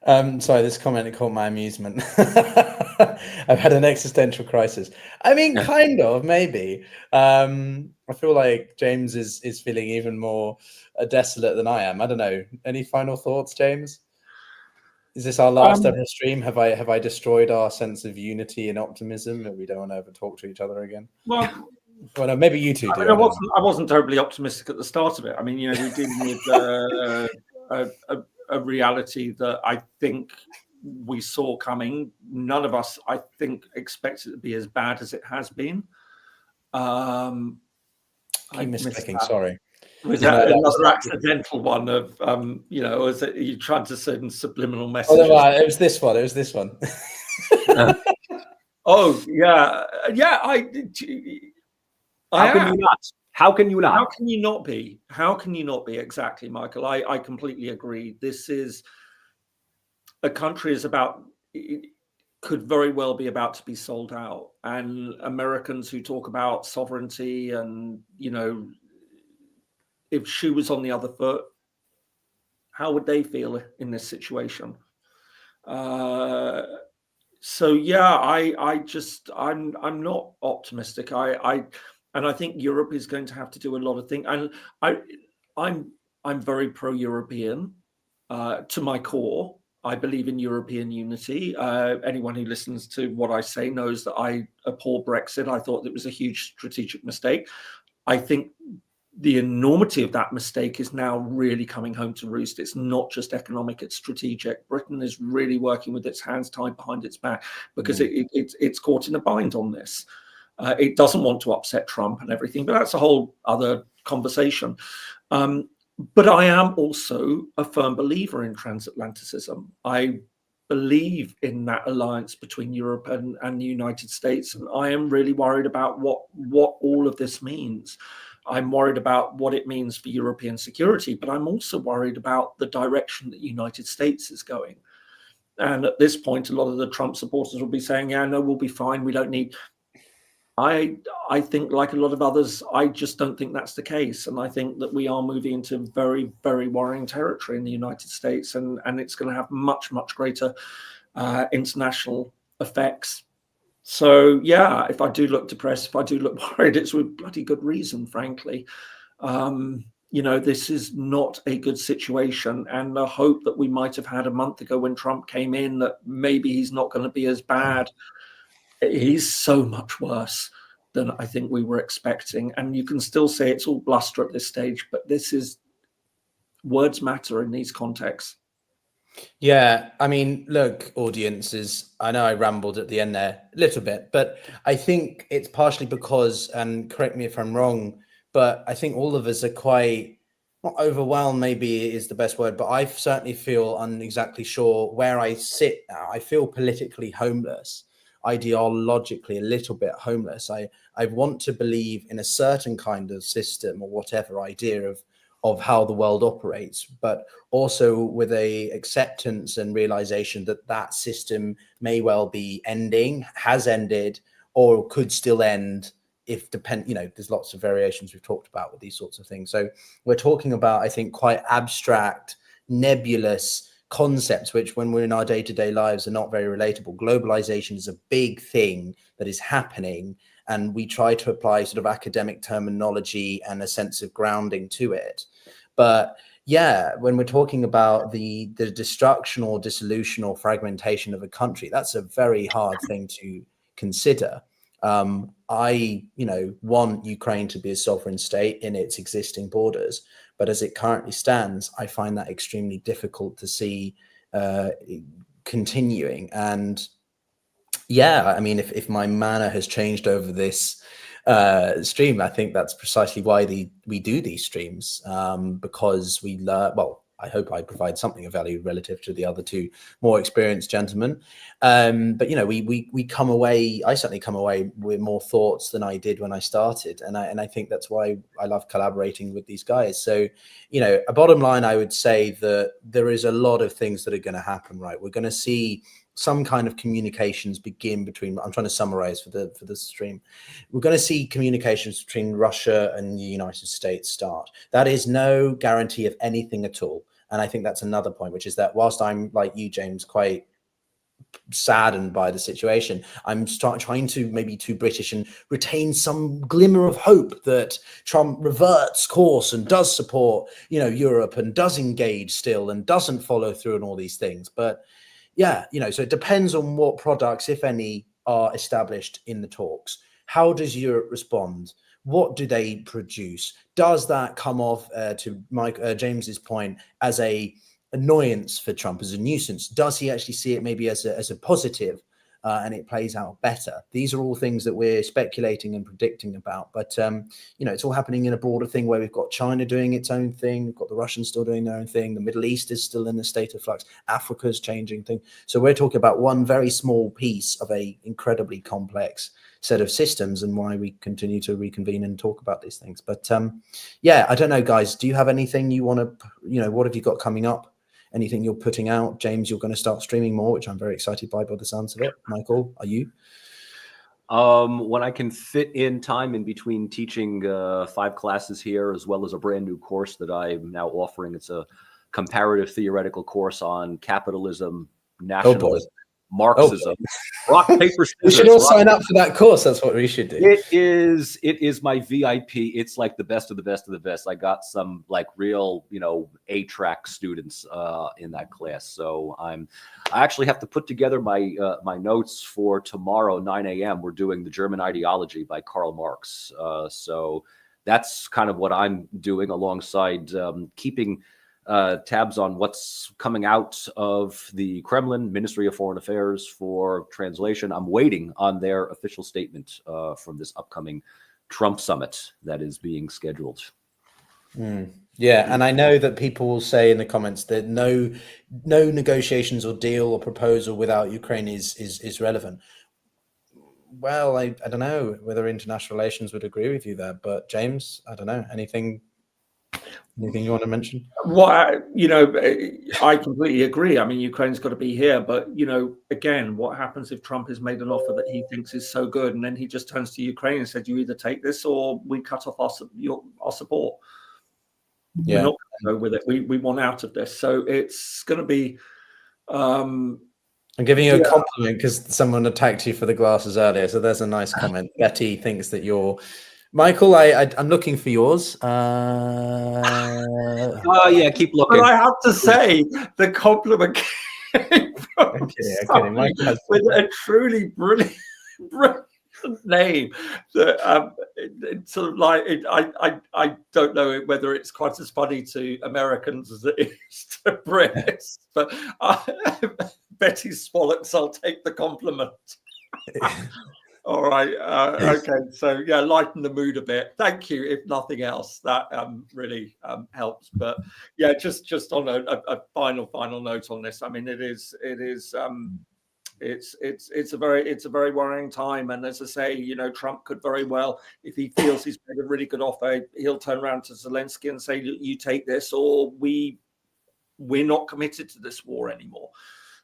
Sorry, this comment caught my amusement. I've had an existential crisis. I mean, kind of, maybe. I feel like James is feeling even more desolate than I am. I don't know. Any final thoughts, James? Is this our last ever stream? Have I destroyed our sense of unity and optimism that we don't want to ever talk to each other again? Well, no, maybe you two do. I wasn't terribly optimistic at the start of it. I mean, you know, we're dealing with a reality that I think we saw coming. None of us, I think, expected it to be as bad as it has been. Keep misclicking, sorry. Was that another accidental one of, you know, is it you trying to send subliminal messages? Oh, it was this one. It was this one. Oh, yeah. Yeah, How can you not? How can you not? How can you not be? How can you not be? Exactly, Michael. I completely agree. This is a country could very well be about to be sold out. And Americans who talk about sovereignty and, you know, if shoe was on the other foot, how would they feel in this situation? So yeah, I'm not optimistic. And I think Europe is going to have to do a lot of things. And I'm very pro-European to my core. I believe in European unity. Anyone who listens to what I say knows that I abhor Brexit. I thought it was a huge strategic mistake. I think the enormity of that mistake is now really coming home to roost. It's not just economic, it's strategic. Britain is really working with its hands tied behind its back because it's caught in a bind on this. It doesn't want to upset Trump and everything, but that's a whole other conversation. But I am also a firm believer in transatlanticism. I believe in that alliance between Europe and the United States. And I am really worried about what all of this means. I'm worried about what it means for European security, but I'm also worried about the direction that the United States is going. And at this point, a lot of the Trump supporters will be saying, yeah, no, we'll be fine. We don't need... I think, like a lot of others, I just don't think that's the case. And I think that we are moving into very, very worrying territory in the United States. And it's going to have much, much greater international effects. So, yeah, if I do look depressed, if I do look worried, it's with bloody good reason, frankly. You know, this is not a good situation. And the hope that we might have had a month ago when Trump came in, that maybe he's not going to be as bad. He's so much worse than I think we were expecting. And you can still say it's all bluster at this stage, but words matter in these contexts. Yeah, I mean, look, audiences, I know I rambled at the end there a little bit, but I think it's partially because, and correct me if I'm wrong, but I think all of us are quite, not overwhelmed maybe is the best word, but I certainly feel exactly sure where I sit now. I feel politically homeless, ideologically a little bit homeless. I want to believe in a certain kind of system or whatever idea of how the world operates, but also with a acceptance and realization that that system may well be ending, has ended, or could still end if you know, there's lots of variations we've talked about with these sorts of things. So we're talking about, I think, quite abstract, nebulous concepts, which when we're in our day-to-day lives are not very relatable. Globalization is a big thing that is happening, and we try to apply sort of academic terminology and a sense of grounding to it. But yeah, when we're talking about the destruction or dissolution or fragmentation of a country, that's a very hard thing to consider. I, you know, want Ukraine to be a sovereign state in its existing borders, but as it currently stands, I find that extremely difficult to see continuing. And yeah, I mean, if my manner has changed over this stream, I think that's precisely why we do these streams, because we learn, well, I hope I provide something of value relative to the other two more experienced gentlemen. But, you know, we come away, I certainly come away with more thoughts than I did when I started. And I think that's why I love collaborating with these guys. So, you know, a bottom line, I would say that there is a lot of things that are going to happen, right? We're going to see some kind of communications begin between, I'm trying to summarize for the stream. We're going to see communications between Russia and the United States start. That is no guarantee of anything at all. And I think that's another point, which is that whilst I'm like you, James, quite saddened by the situation, I'm trying to maybe too British and retain some glimmer of hope that Trump reverts course and does support, Europe, and does engage still and doesn't follow through on all these things. But yeah, so it depends on what products, if any, are established in the talks. How does Europe respond? What do they produce? Does that come off, to James's point, as a annoyance for Trump, as a nuisance? Does he actually see it maybe as a positive, and it plays out better? These are all things that we're speculating and predicting about. But it's all happening in a broader thing where we've got China doing its own thing, we've got the Russians still doing their own thing, the Middle East is still in a state of flux, Africa's changing thing. So we're talking about one very small piece of a incredibly complex set of systems, and why we continue to reconvene and talk about these things. But yeah, I don't know, guys, do you have anything you want to, what have you got coming up? Anything you're putting out? James, you're going to start streaming more, which I'm very excited by the sounds of it. Michael, are you? When I can fit in time in between teaching 5 classes here, as well as a brand new course that I'm now offering. It's a comparative theoretical course on capitalism, nationalism, Marxism, rock, paper, scissors. We should all sign up for that course. That's what we should do. It is my VIP. It's like the best of the best of the best. I got some like real, A-track students in that class. So I actually have to put together my my notes for tomorrow, 9 a.m. We're doing The German Ideology by Karl Marx. So that's kind of what I'm doing, alongside keeping tabs on what's coming out of the Kremlin, Ministry of Foreign Affairs, for translation. I'm waiting on their official statement from this upcoming Trump summit that is being scheduled. Yeah, and I know that people will say in the comments that no negotiations or deal or proposal without Ukraine is relevant. Well, I don't know whether international relations would agree with you there, but James, I don't know. Anything you want to mention? Well, I completely agree. I mean, Ukraine's got to be here, but again, what happens if Trump has made an offer that he thinks is so good, and then he just turns to Ukraine and said, "You either take this or we cut off our support." Yeah. We're not going to go with it. We want out of this, so it's going to be. I'm giving you a compliment because someone attacked you for the glasses earlier, so there's a nice comment. Betty thinks that you're. Michael, I'm looking for yours. Oh yeah, keep looking. But I have to say, the compliment came from with a truly brilliant name. That it's sort of like I don't know whether it's quite as funny to Americans as it is to Brits, but Betty Swallocks, I'll take the compliment. All right. Okay. So yeah, lighten the mood a bit. Thank you. If nothing else, that really helps. But yeah, just on a final note on this. I mean, it's a very worrying time. And as I say, Trump could very well, if he feels he's made a really good offer, he'll turn around to Zelensky and say, "You take this, or we're not committed to this war anymore."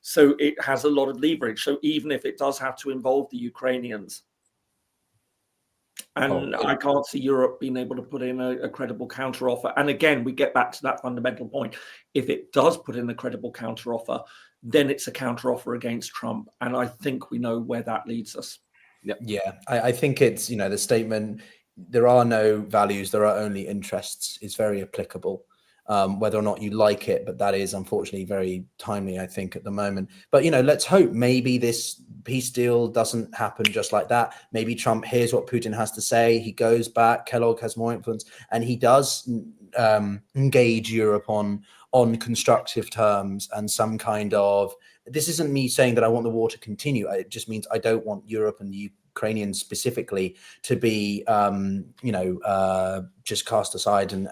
So it has a lot of leverage. So even if it does have to involve the Ukrainians, and I can't see Europe being able to put in a credible counteroffer. And again, we get back to that fundamental point. If it does put in a credible counteroffer, then it's a counteroffer against Trump. And I think we know where that leads us. Yeah, I think it's, the statement, there are no values, there are only interests, is very applicable. Whether or not you like it, but that is unfortunately very timely, I think, at the moment. But, let's hope maybe this peace deal doesn't happen just like that. Maybe Trump hears what Putin has to say. He goes back, Kellogg has more influence, and he does engage Europe on constructive terms and some kind of, this isn't me saying that I want the war to continue. It just means I don't want Europe and the Ukrainians specifically to be, just cast aside and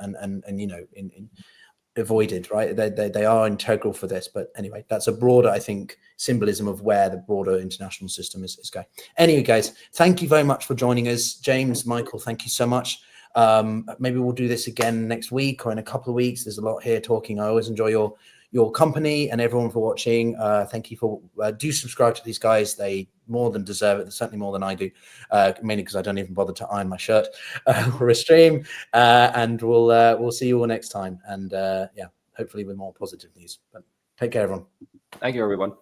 avoided, right? They are integral for this. But anyway, that's a broader, I think, symbolism of where the broader international system is going. Anyway, guys, thank you very much for joining us. James, Michael, thank you so much. Maybe we'll do this again next week or in a couple of weeks. There's a lot here talking. I always enjoy your company, and everyone for watching. Thank you for do subscribe to these guys. They more than deserve it. Certainly more than I do, mainly because I don't even bother to iron my shirt for a stream. And we'll see you all next time. And yeah, hopefully with more positive news. But take care, everyone. Thank you, everyone.